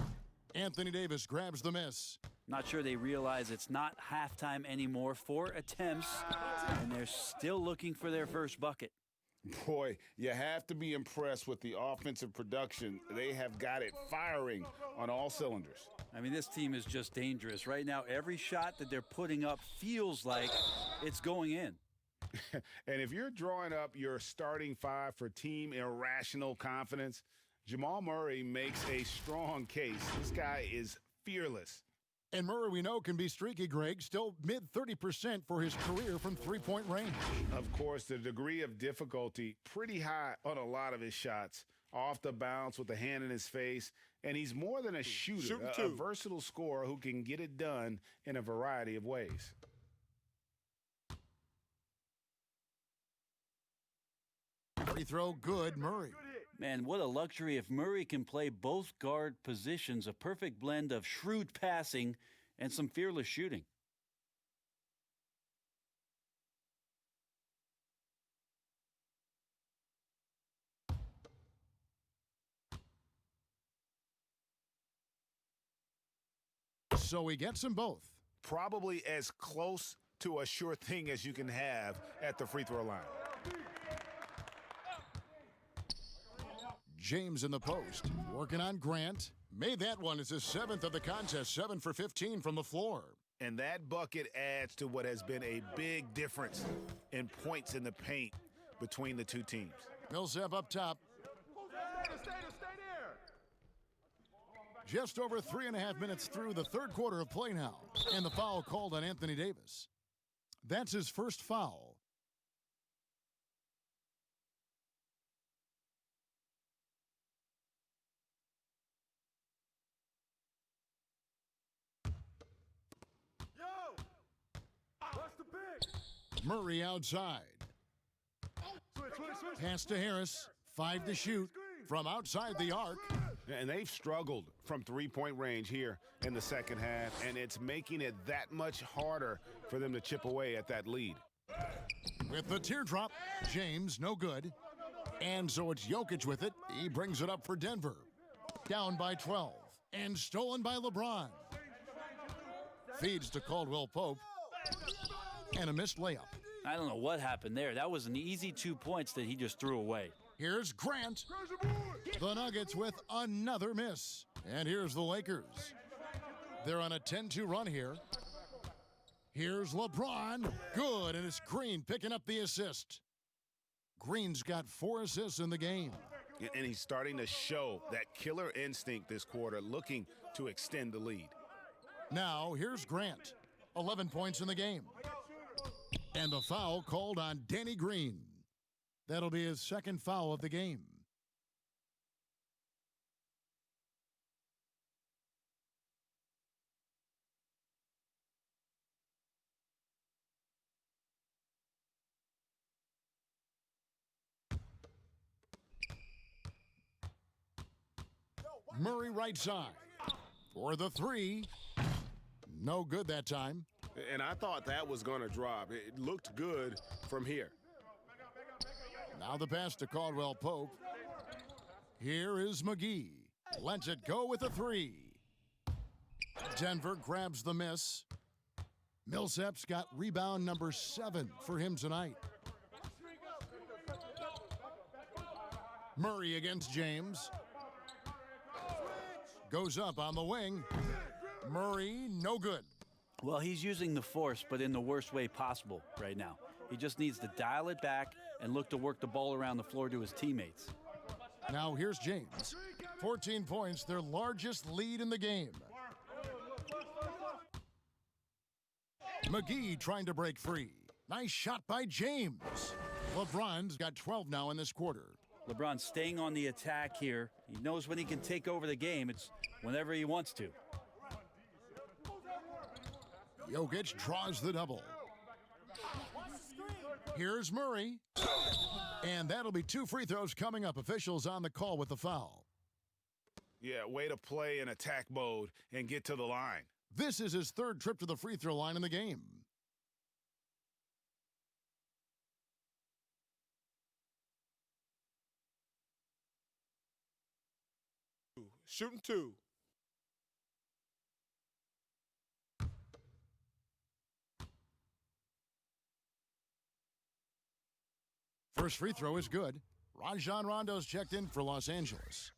Anthony Davis grabs the miss. Not sure they realize it's not halftime anymore. 4 attempts, and they're still looking for their first bucket. Boy, you have to be impressed with the offensive production. They have got it firing on all cylinders. I mean, this team is just dangerous. Right now, every shot that they're putting up feels like it's going in. And if you're drawing up your starting 5 for team irrational confidence, Jamal Murray makes a strong case. This guy is fearless. And Murray, we know, can be streaky, Greg. Still mid-30% for his career from three-point range. Of course, the degree of difficulty pretty high on a lot of his shots. Off the bounce with a hand in his face. And he's more than a shooter, a versatile scorer who can get it done in a variety of ways. Free throw good, Murray. Man, what a luxury if Murray can play both guard positions. A perfect blend of shrewd passing and some fearless shooting. So he gets them both. Probably as close to a sure thing as you can have at the free throw line. James in the post, working on Grant. Made that one as his 7th of the contest, 7 for 15 from the floor. And that bucket adds to what has been a big difference in points in the paint between the two teams. Millsap up top. Just over 3.5 minutes through the third quarter of play now. And the foul called on Anthony Davis. That's his first foul. Murray outside. Pass to Harris. 5 to shoot from outside the arc. And they've struggled from three-point range here in the second half, and it's making it that much harder for them to chip away at that lead. With the teardrop, James no good. And so it's Jokic with it. He brings it up for Denver. Down by 12. And stolen by LeBron. Feeds to Caldwell Pope. And a missed layup. I don't know what happened there. That was an easy 2 points that he just threw away. Here's Grant. The Nuggets with another miss. And here's the Lakers. They're on a 10-2 run here. Here's LeBron. Good, and it's Green picking up the assist. Green's got 4 assists in the game. And he's starting to show that killer instinct this quarter, looking to extend the lead. Now, here's Grant. 11 points in the game. And the foul called on Danny Green. That'll be his second foul of the game. Murray right side for the 3. No good that time. And I thought that was going to drop. It looked good from here. Now the pass to Caldwell Pope. Here is McGee. Lets it go with a 3. Denver grabs the miss. Millsap's got rebound number 7 for him tonight. Murray against James. Goes up on the wing. Murray, no good. Well, he's using the force, but in the worst way possible right now. He just needs to dial it back and look to work the ball around the floor to his teammates. Now here's James. 14 points, their largest lead in the game. McGee trying to break free. Nice shot by James. LeBron's got 12 now in this quarter. LeBron staying on the attack here. He knows when he can take over the game. It's whenever he wants to. Jokic draws the double. Here's Murray. And that'll be 2 free throws coming up. Officials on the call with the foul. Yeah, way to play in attack mode and get to the line. This is his 3rd trip to the free throw line in the game. Shooting 2. First free throw is good. Rajon Rondo's checked in for Los Angeles.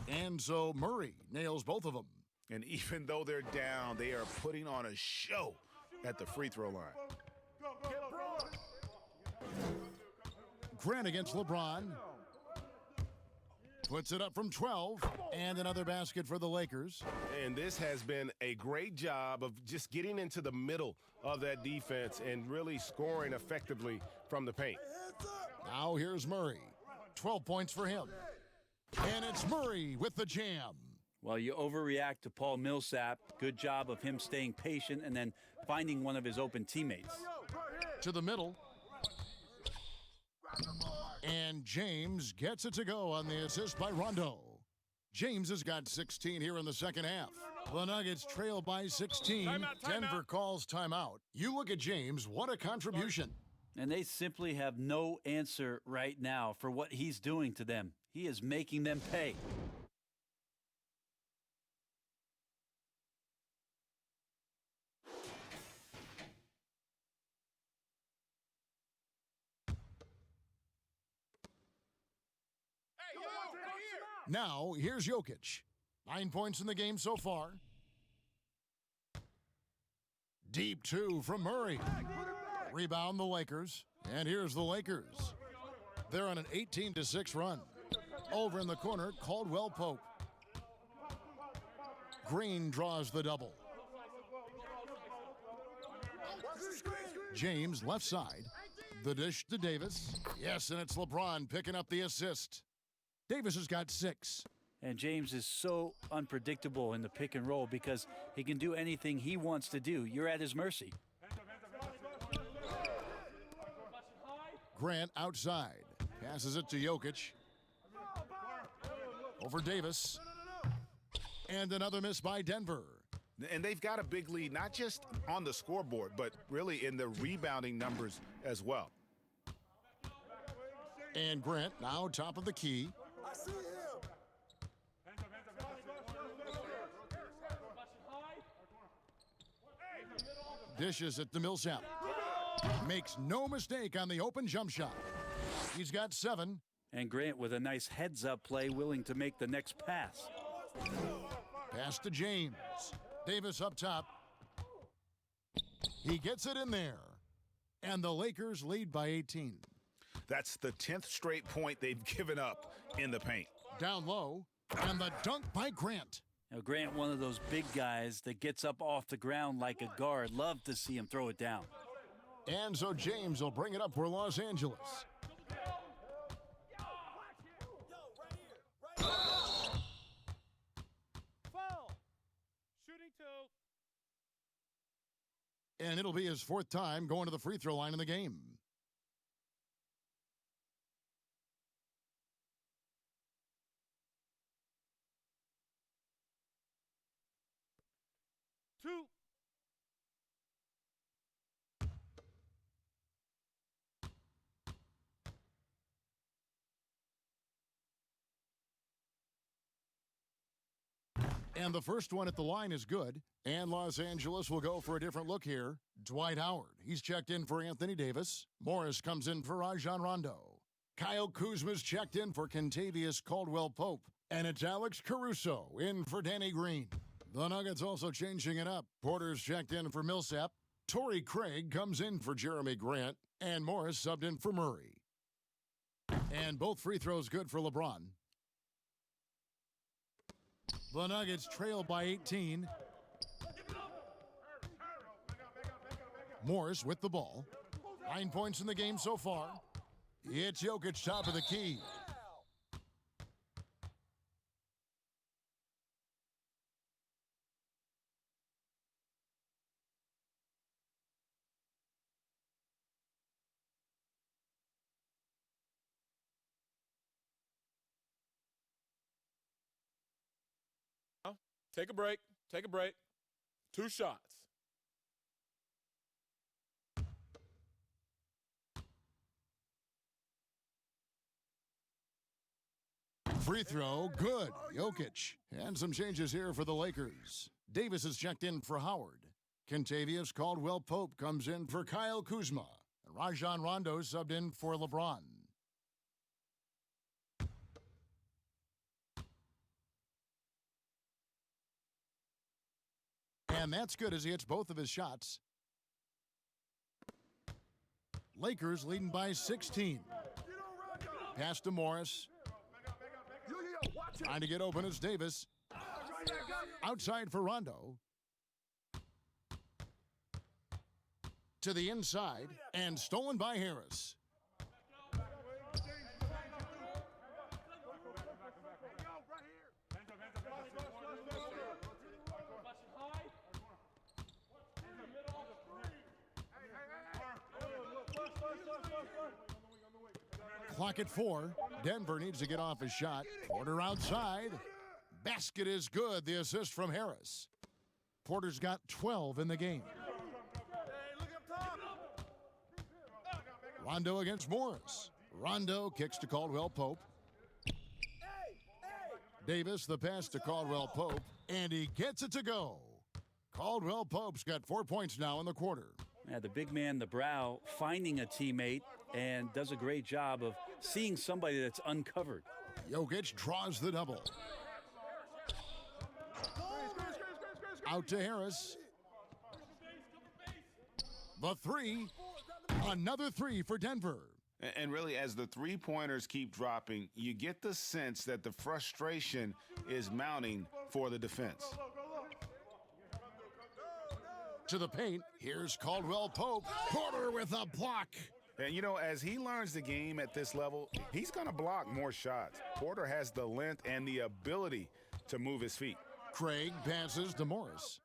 And so Murray nails both of them. And even though they're down, they are putting on a show at the free throw line. Grant against LeBron. Puts it up from 12. And another basket for the Lakers. And this has been a great job of just getting into the middle of that defense and really scoring effectively from the paint. Now here's Murray. 12 points for him. And it's Murray with the jam. Well, you overreact to Paul Millsap. Good job of him staying patient and then finding one of his open teammates. To the middle. And James gets it to go on the assist by Rondo. James has got 16 here in the second half. The Nuggets trail by 16. Denver calls timeout. You look at James, what a contribution. And they simply have no answer right now for what he's doing to them. He is making them pay. Now, here's Jokic. 9 points in the game so far. Deep 2 from Murray. Rebound the Lakers. And here's the Lakers. They're on an 18-6 run. Over in the corner, Caldwell Pope. Green draws the double. James left side. The dish to Davis. Yes, and it's LeBron picking up the assist. Davis has got 6. And James is so unpredictable in the pick and roll because he can do anything he wants to do. You're at his mercy. Grant outside. Passes it to Jokic. Over Davis. And another miss by Denver. And they've got a big lead, not just on the scoreboard, but really in the rebounding numbers as well. And Grant now top of the key. Dishes it to Millsap. Makes no mistake on the open jump shot. He's got 7. And Grant with a nice heads-up play, willing to make the next pass. Pass to James. Davis up top. He gets it in there. And the Lakers lead by 18. That's the 10th straight point they've given up in the paint. Down low. And the dunk by Grant. Now, Grant, one of those big guys that gets up off the ground like a guard. Love to see him throw it down. And so James will bring it up for Los Angeles. Foul. Shooting 2. And it'll be his 4th time going to the free throw line in the game. And the first one at the line is good. And Los Angeles will go for a different look here. Dwight Howard. He's checked in for Anthony Davis. Morris comes in for Rajon Rondo. Kyle Kuzma's checked in for Kentavious Caldwell-Pope. And it's Alex Caruso in for Danny Green. The Nuggets also changing it up. Porter's checked in for Millsap. Torrey Craig comes in for Jeremy Grant. And Morris subbed in for Murray. And both free throws good for LeBron. The Nuggets trail by 18. Morris with the ball. 9 points in the game so far. It's Jokic top of the key. Take a break. Take a break. 2 shots. Free throw, good. Jokic. And some changes here for the Lakers. Davis is checked in for Howard. Kentavious Caldwell-Pope comes in for Kyle Kuzma. And Rajon Rondo subbed in for LeBron. And that's good as he hits both of his shots. Lakers leading by 16. Pass to Morris. Trying to get open is Davis. Outside for Rondo. To the inside and stolen by Harris. Clock at 4. Denver needs to get off his shot. Porter outside. Basket is good. The assist from Harris. Porter's got 12 in the game. Rondo against Morris. Rondo kicks to Caldwell-Pope. Davis, the pass to Caldwell-Pope, and he gets it to go. Caldwell-Pope's got 4 points now in the quarter. Yeah, the big man, the brow, finding a teammate and does a great job of seeing somebody that's uncovered. Jokic draws the double. Out to Harris. The three. Another three for Denver. And really, as the three-pointers keep dropping, you get the sense that the frustration is mounting for the defense. To the paint, here's Caldwell-Pope. Porter with a block. And, you know, as he learns the game at this level, he's going to block more shots. Porter has the length and the ability to move his feet. Craig passes to Morris.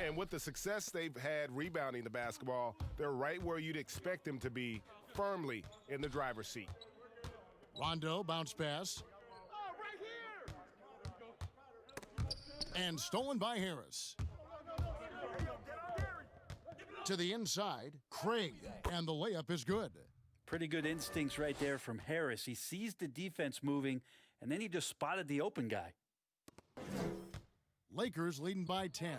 And with the success they've had rebounding the basketball, they're right where you'd expect them to be, firmly in the driver's seat. Rondo bounce pass. And stolen by Harris. To the inside, Craig, and the layup is good. Pretty good instincts right there from Harris. He sees the defense moving, and then he just spotted the open guy. Lakers leading by 10.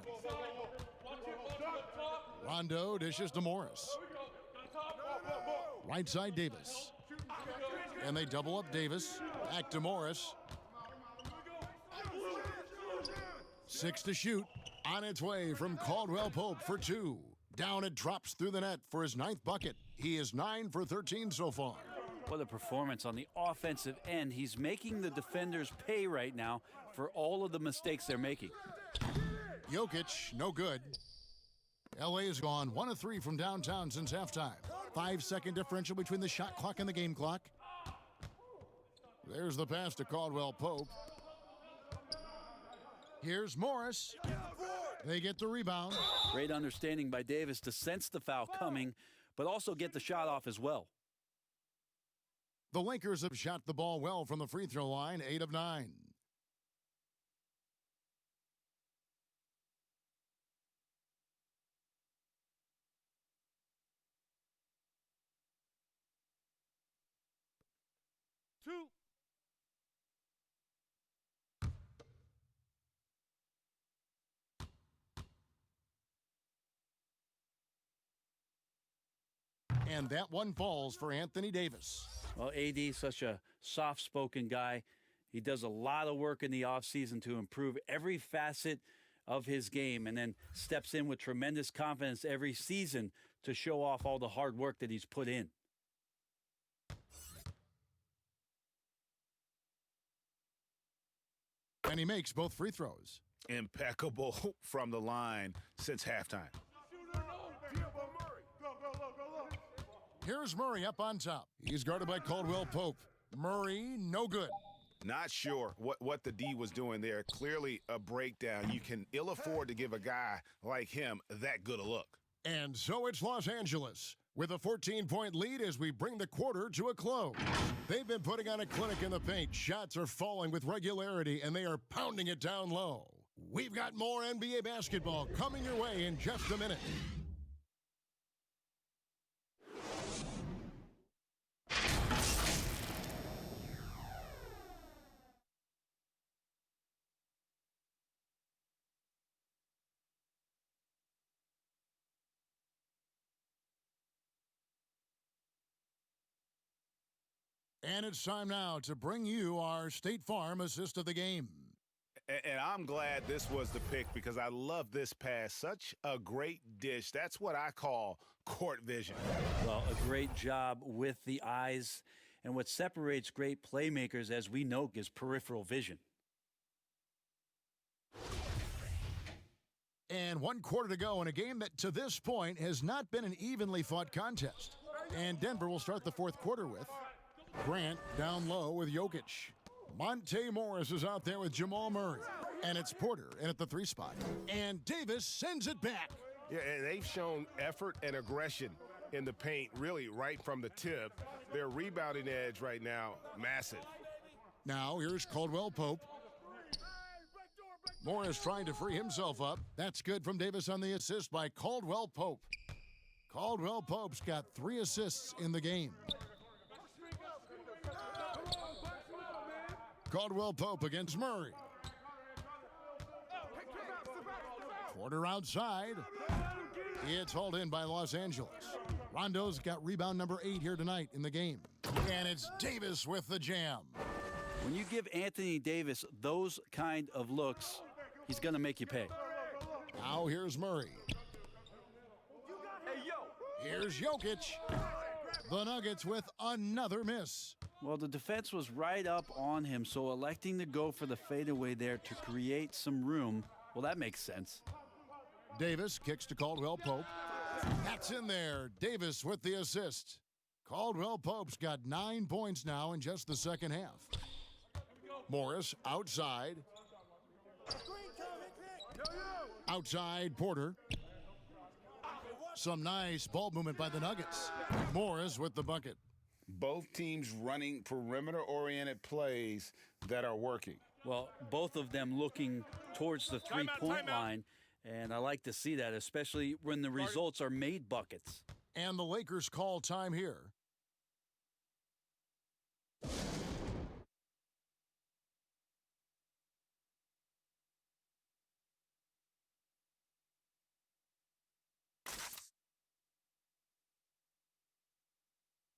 Rondo dishes to Morris. Right side, Davis. And they double up Davis. Back to Morris. 6 to shoot. On its way from Caldwell-Pope for 2. Down it drops through the net for his 9th bucket. He is 9 for 13 so far. What a performance on the offensive end. He's making the defenders pay right now for all of the mistakes they're making. Jokic, no good. LA has gone 1 of 3 from downtown since halftime. 5-second differential between the shot clock and the game clock. There's the pass to Caldwell-Pope. Here's Morris. They get the rebound. Great understanding by Davis to sense the foul coming, but also get the shot off as well. The Lakers have shot the ball well from the free throw line, 8 of 9. And that one falls for Anthony Davis. Well, AD, such a soft-spoken guy. He does a lot of work in the offseason to improve every facet of his game and then steps in with tremendous confidence every season to show off all the hard work that he's put in. And he makes both free throws. Impeccable from the line since halftime. Here's Murray up on top. He's guarded by Caldwell Pope. Murray, no good. Not sure what the D was doing there. Clearly a breakdown. You can ill afford to give a guy like him that good a look. And so it's Los Angeles with a 14-point lead as we bring the quarter to a close. They've been putting on a clinic in the paint. Shots are falling with regularity, and they are pounding it down low. We've got more NBA basketball coming your way in just a minute. And it's time now to bring you our State Farm assist of the game. And I'm glad this was the pick because I love this pass. Such a great dish. That's what I call court vision. Well, a great job with the eyes. And what separates great playmakers, as we know, is peripheral vision. And 1 quarter to go in a game that to this point has not been an evenly fought contest. And Denver will start the fourth quarter with Grant down low with Jokic. Monte Morris is out there with Jamal Murray. And it's Porter in at the 3 spot. And Davis sends it back. Yeah, and they've shown effort and aggression in the paint, really right from the tip. Their rebounding edge right now, massive. Now here's Caldwell Pope. Morris trying to free himself up. That's good from Davis on the assist by Caldwell Pope. Caldwell Pope's got 3 assists in the game. Caldwell Pope against Murray. Porter outside. It's hauled in by Los Angeles. Rondo's got rebound number 8 here tonight in the game. And it's Davis with the jam. When you give Anthony Davis those kind of looks, he's going to make you pay. Now here's Murray. Here's Jokic. The Nuggets with another miss. Well, the defense was right up on him, so electing to go for the fadeaway there to create some room, well, that makes sense. Davis kicks to Caldwell Pope. That's in there. Davis with the assist. Caldwell Pope's got 9 points now in just the second half. Morris outside. Outside Porter. Some nice ball movement by the Nuggets. Morris with the bucket. Both teams running perimeter-oriented plays that are working. Well, both of them looking towards the three-point line, and I like to see that, especially when the results are made buckets. And the Lakers call time here.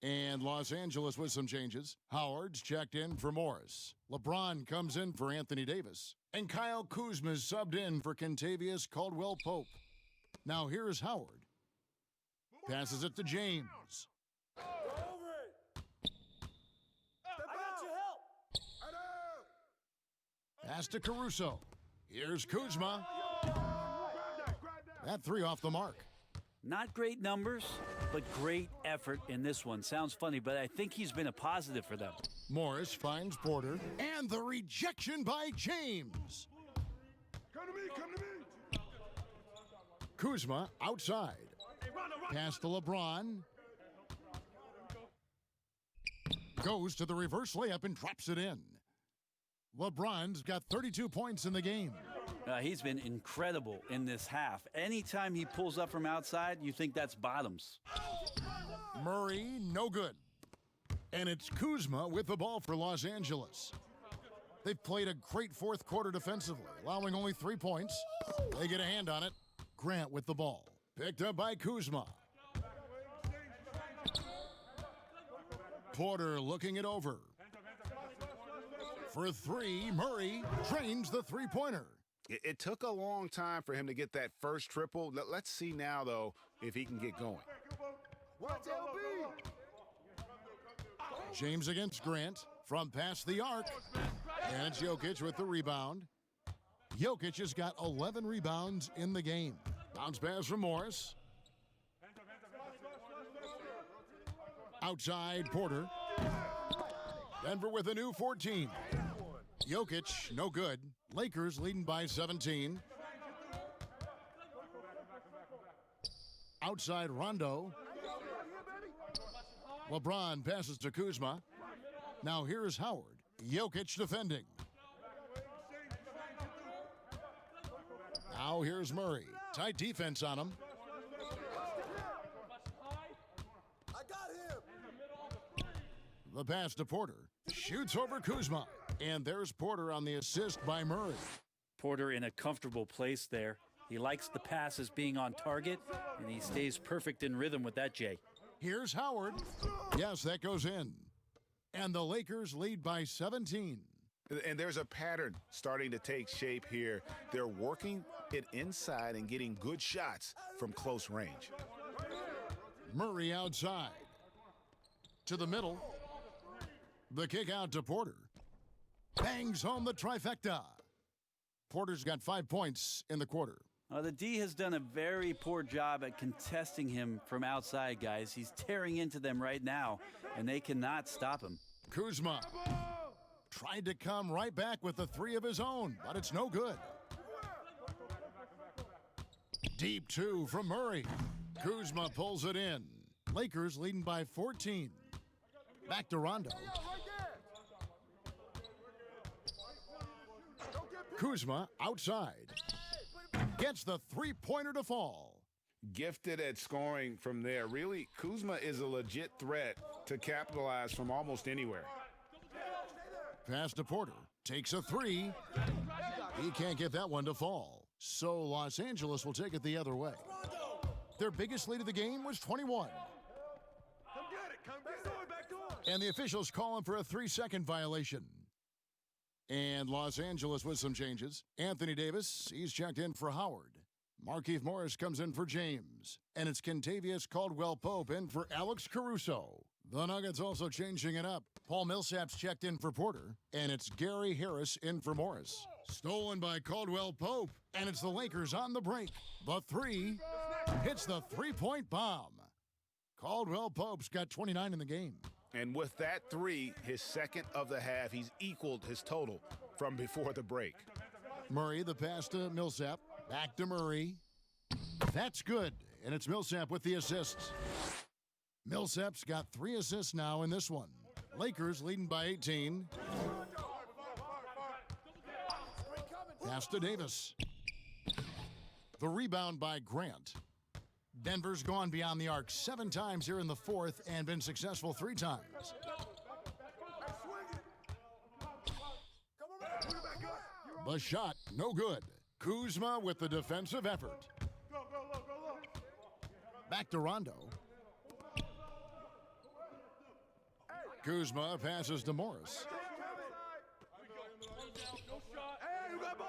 And Los Angeles with some changes. Howard's checked in for Morris. LeBron comes in for Anthony Davis. And Kyle Kuzma's subbed in for Kentavious Caldwell Pope. Now here's Howard. Passes it to James. Pass to Caruso. Here's Kuzma. That 3 off the mark. Not great numbers, but great effort in this one. Sounds funny, but I think he's been a positive for them. Morris finds Porter. And the rejection by James. Come to me. Kuzma outside. Pass to LeBron. Goes to the reverse layup and drops it in. LeBron's got 32 points in the game. He's been incredible in this half. Anytime he pulls up from outside, you think that's bottoms. Murray, no good. And it's Kuzma with the ball for Los Angeles. They've played a great fourth quarter defensively, allowing only 3 points. They get a hand on it. Grant with the ball. Picked up by Kuzma. Porter looking it over. For 3, Murray drains the three-pointer. It took a long time for him to get that first triple. Let's see now, though, if he can get going. James against Grant from past the arc. And it's Jokic with the rebound. Jokic has got 11 rebounds in the game. Bounce pass from Morris. Outside, Porter. Denver with a new 14. Jokic, no good. Lakers leading by 17. Outside, Rondo. LeBron passes to Kuzma. Now here's Howard. Jokic defending. Now here's Murray. Tight defense on him. The pass to Porter. Shoots over Kuzma. And there's Porter on the assist by Murray. Porter in a comfortable place there. He likes the passes being on target, and he stays perfect in rhythm with that, Jay. Here's Howard. Yes, that goes in. And the Lakers lead by 17. And there's a pattern starting to take shape here. They're working it inside and getting good shots from close range. Murray outside. To the middle. The kick out to Porter. Bangs home the trifecta. Porter's got 5 points in the quarter. The D has done a very poor job at contesting him from outside, guys. He's tearing into them right now, and they cannot stop him. Kuzma tried to come right back with the three of his own, but it's no good. Deep two from Murray. Kuzma pulls it in. Lakers leading by 14. Back to Rondo. Kuzma outside. Gets the three-pointer to fall. Gifted at scoring from there. Really, Kuzma is a legit threat to capitalize from almost anywhere. Pass to Porter. Takes a three. He can't get that one to fall. So Los Angeles will take it the other way. Their biggest lead of the game was 21. And the officials call him for a 3-second violation. And Los Angeles with some changes. Anthony Davis, he's checked in for Howard. Markieff Morris comes in for James. And it's Kentavious Caldwell-Pope in for Alex Caruso. The Nuggets also changing it up. Paul Millsap's checked in for Porter. And it's Gary Harris in for Morris. Stolen by Caldwell-Pope. And it's the Lakers on the break. The three hits the three-point bomb. Caldwell-Pope's got 29 in the game. And with that three, his second of the half, he's equaled his total from before the break. Murray, the pass to Millsap. Back to Murray. That's good. And it's Millsap with the assists. Millsap's got 3 assists now in this one. Lakers leading by 18. Pass to Davis. The rebound by Grant. Denver's gone beyond the arc 7 times here in the fourth and been successful 3 times. The shot, no good. Kuzma with the defensive effort. Back to Rondo. Kuzma passes to Morris.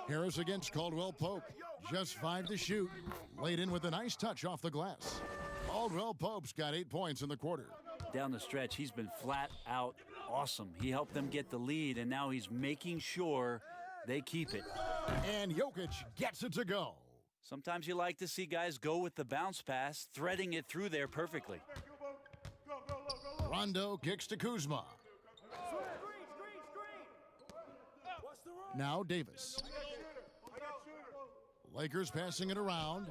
Harris against Caldwell-Pope. Just 5 to shoot. Laid in with a nice touch off the glass. Caldwell-Pope's got 8 points in the quarter. Down the stretch, he's been flat out awesome. He helped them get the lead, and now he's making sure they keep it. And Jokic gets it to go. Sometimes you like to see guys go with the bounce pass, threading it through there perfectly. Rondo kicks to Kuzma. Now Davis. Lakers passing it around.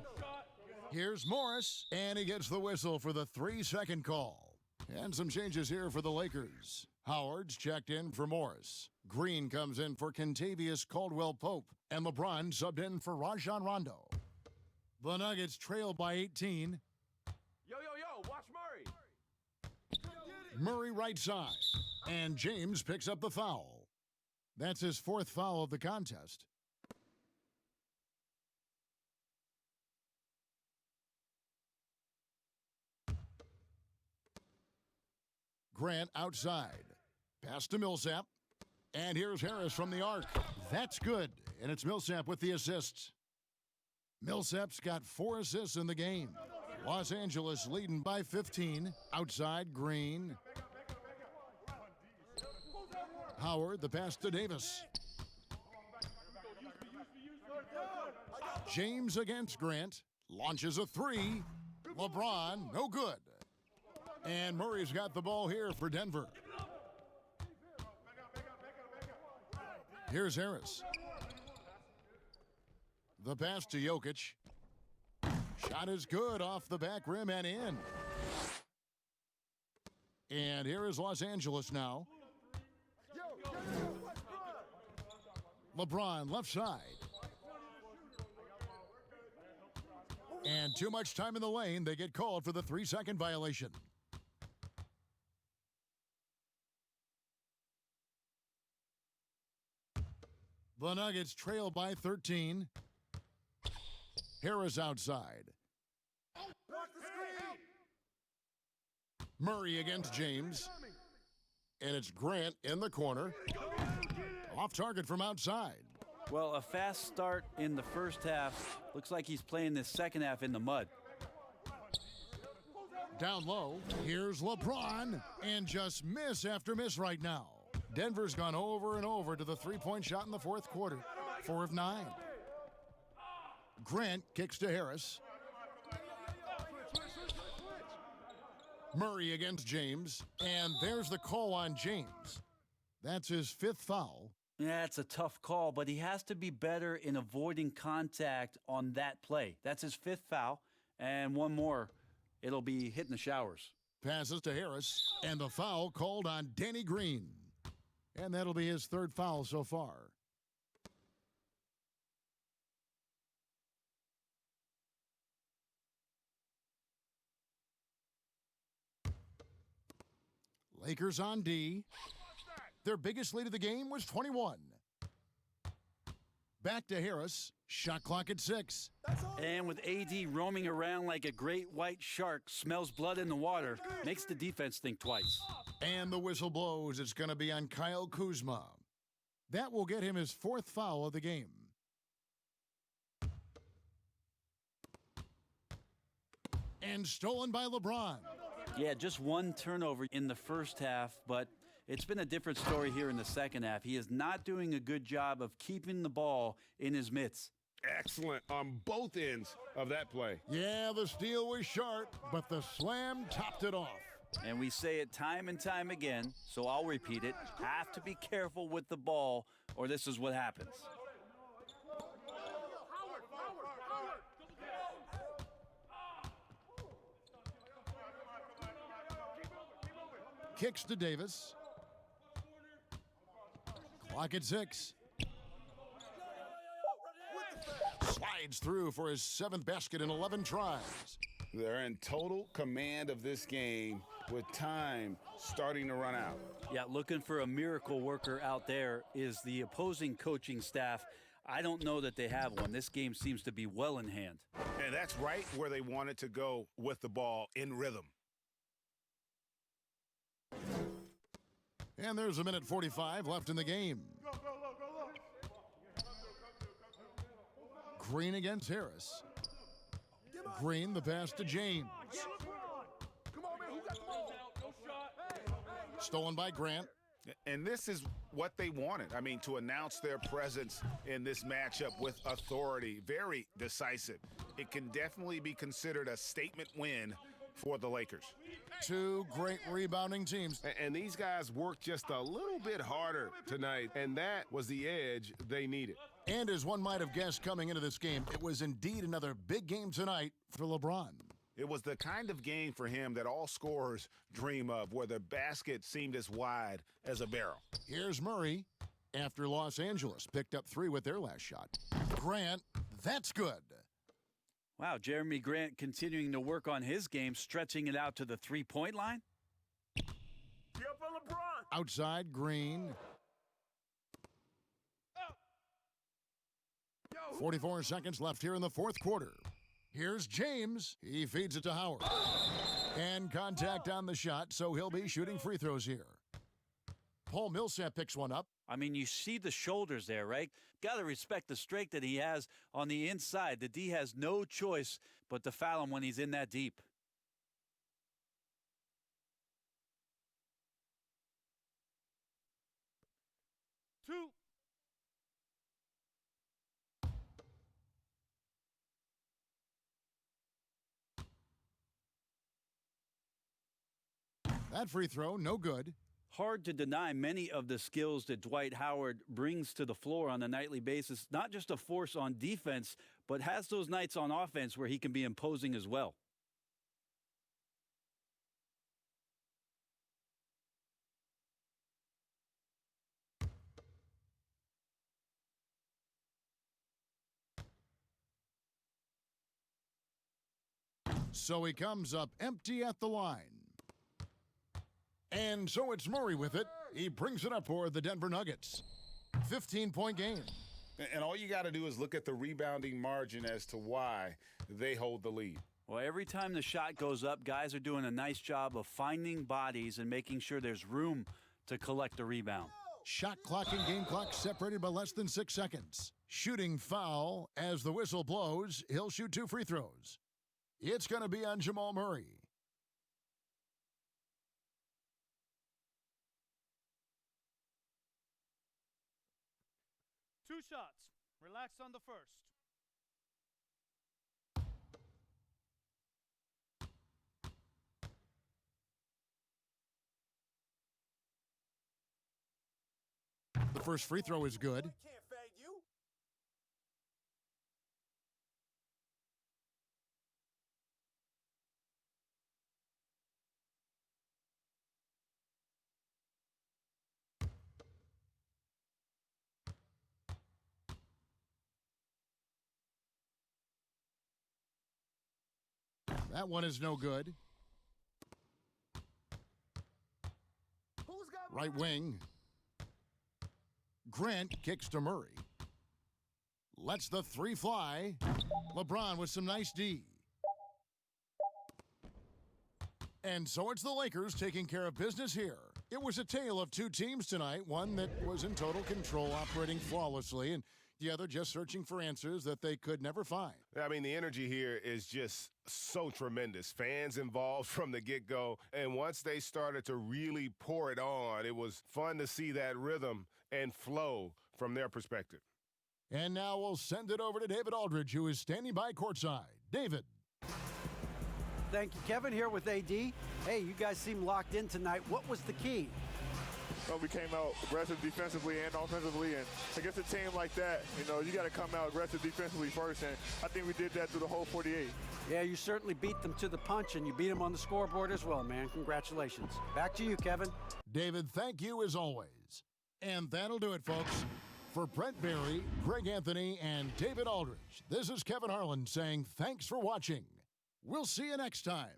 Here's Morris, and he gets the whistle for the 3-second call. And some changes here for the Lakers. Howard's checked in for Morris. Green comes in for Kentavious Caldwell-Pope. And LeBron subbed in for Rajon Rondo. The Nuggets trail by 18. Yo, watch Murray. Murray right side. And James picks up the foul. That's his 4th foul of the contest. Grant outside. Pass to Millsap. And here's Harris from the arc. That's good. And it's Millsap with the assists. Millsap's got 4 assists in the game. Los Angeles leading by 15. Outside, Green. Howard, the pass to Davis. James against Grant. Launches a three. LeBron, no good. And Murray's got the ball here for Denver. Here's Harris. The pass to Jokic. Shot is good off the back rim and in. And here is Los Angeles now. LeBron left side. And too much time in the lane. They get called for the 3-second violation. The Nuggets trail by 13. Harris outside. Murray against James. And it's Grant in the corner. Off target from outside. Well, a fast start in the first half. Looks like he's playing this second half in the mud. Down low, here's LeBron. And just miss after miss right now. Denver's gone over and over to the three-point shot in the fourth quarter. 4 of 9. Grant kicks to Harris. Murray against James. And there's the call on James. That's his 5th foul. Yeah, it's a tough call, but he has to be better in avoiding contact on that play. That's his 5th foul, and one more, it'll be hitting the showers. Passes to Harris, and the foul called on Danny Green. And that'll be his 3rd foul so far. Lakers on D. Their biggest lead of the game was 21. Back to Harris. Shot clock at 6. And with AD roaming around like a great white shark, smells blood in the water, makes the defense think twice. And the whistle blows. It's going to be on Kyle Kuzma. That will get him his 4th foul of the game. And stolen by LeBron. Yeah, just one turnover in the first half, but it's been a different story here in the second half. He is not doing a good job of keeping the ball in his mitts. Excellent on both ends of that play. Yeah, the steal was sharp, but the slam topped it off. And we say it time and time again, so I'll repeat it. Have to be careful with the ball, or this is what happens. Kicks to Davis. Clock at 6. Slides through for his 7th basket in 11 tries. They're in total command of this game with time starting to run out. Yeah, looking for a miracle worker out there is the opposing coaching staff. I don't know that they have one. This game seems to be well in hand. And that's right where they wanted to go with the ball, in rhythm. And there's a minute 45 left in the game. Green against Harris. Green, the pass to James. Stolen by Grant. And this is what they wanted. I mean, to announce their presence in this matchup with authority. Very decisive. It can definitely be considered a statement win for the Lakers. 2 great rebounding teams. And these guys worked just a little bit harder tonight, and that was the edge they needed. And as one might have guessed coming into this game, it was indeed another big game tonight for LeBron. It was the kind of game for him that all scorers dream of, where the basket seemed as wide as a barrel. Here's Murray after Los Angeles picked up 3 with their last shot. Grant, that's good. Wow, Jeremy Grant continuing to work on his game, stretching it out to the three-point line. Outside, Green. 44 seconds left here in the fourth quarter. Here's James. He feeds it to Howard. And contact on the shot, so he'll be shooting free throws here. Paul Millsap picks one up. I mean, you see the shoulders there, right? Got to respect the strength that he has on the inside. The D has no choice but to foul him when he's in that deep. That free throw, no good. Hard to deny many of the skills that Dwight Howard brings to the floor on a nightly basis. Not just a force on defense, but has those nights on offense where he can be imposing as well. So he comes up empty at the line. And so it's Murray with it. He brings it up for the Denver Nuggets. 15-point game. And all you got to do is look at the rebounding margin as to why they hold the lead. Well, every time the shot goes up, guys are doing a nice job of finding bodies and making sure there's room to collect the rebound. Shot clock and game clock separated by less than 6 seconds. Shooting foul as the whistle blows. He'll shoot 2 free throws. It's going to be on Jamal Murray. Two shots. Relax on the first. The first free throw is good. That one is no good. Right wing. Grant kicks to Murray. Lets the 3 fly. LeBron with some nice D. And so it's the Lakers taking care of business here. It was a tale of 2 teams tonight, one that was in total control, operating flawlessly, and the other just searching for answers that they could never find. I mean, the energy here is just so tremendous. Fans involved from the get-go, and once they started to really pour it on, it was fun to see that rhythm and flow from their perspective. And now we'll send it over to David Aldridge, who is standing by courtside. David. Thank you, Kevin. Here with AD. Hey, you guys seem locked in tonight. What was the key? Well, we came out aggressive defensively and offensively, and against a team like that, you got to come out aggressive defensively first, and I think we did that through the whole 48. Yeah, you certainly beat them to the punch, and you beat them on the scoreboard as well, man. Congratulations. Back to you, Kevin. David, thank you as always. And that'll do it, folks. For Brent Barry, Greg Anthony, and David Aldridge, this is Kevin Harlan saying thanks for watching. We'll see you next time.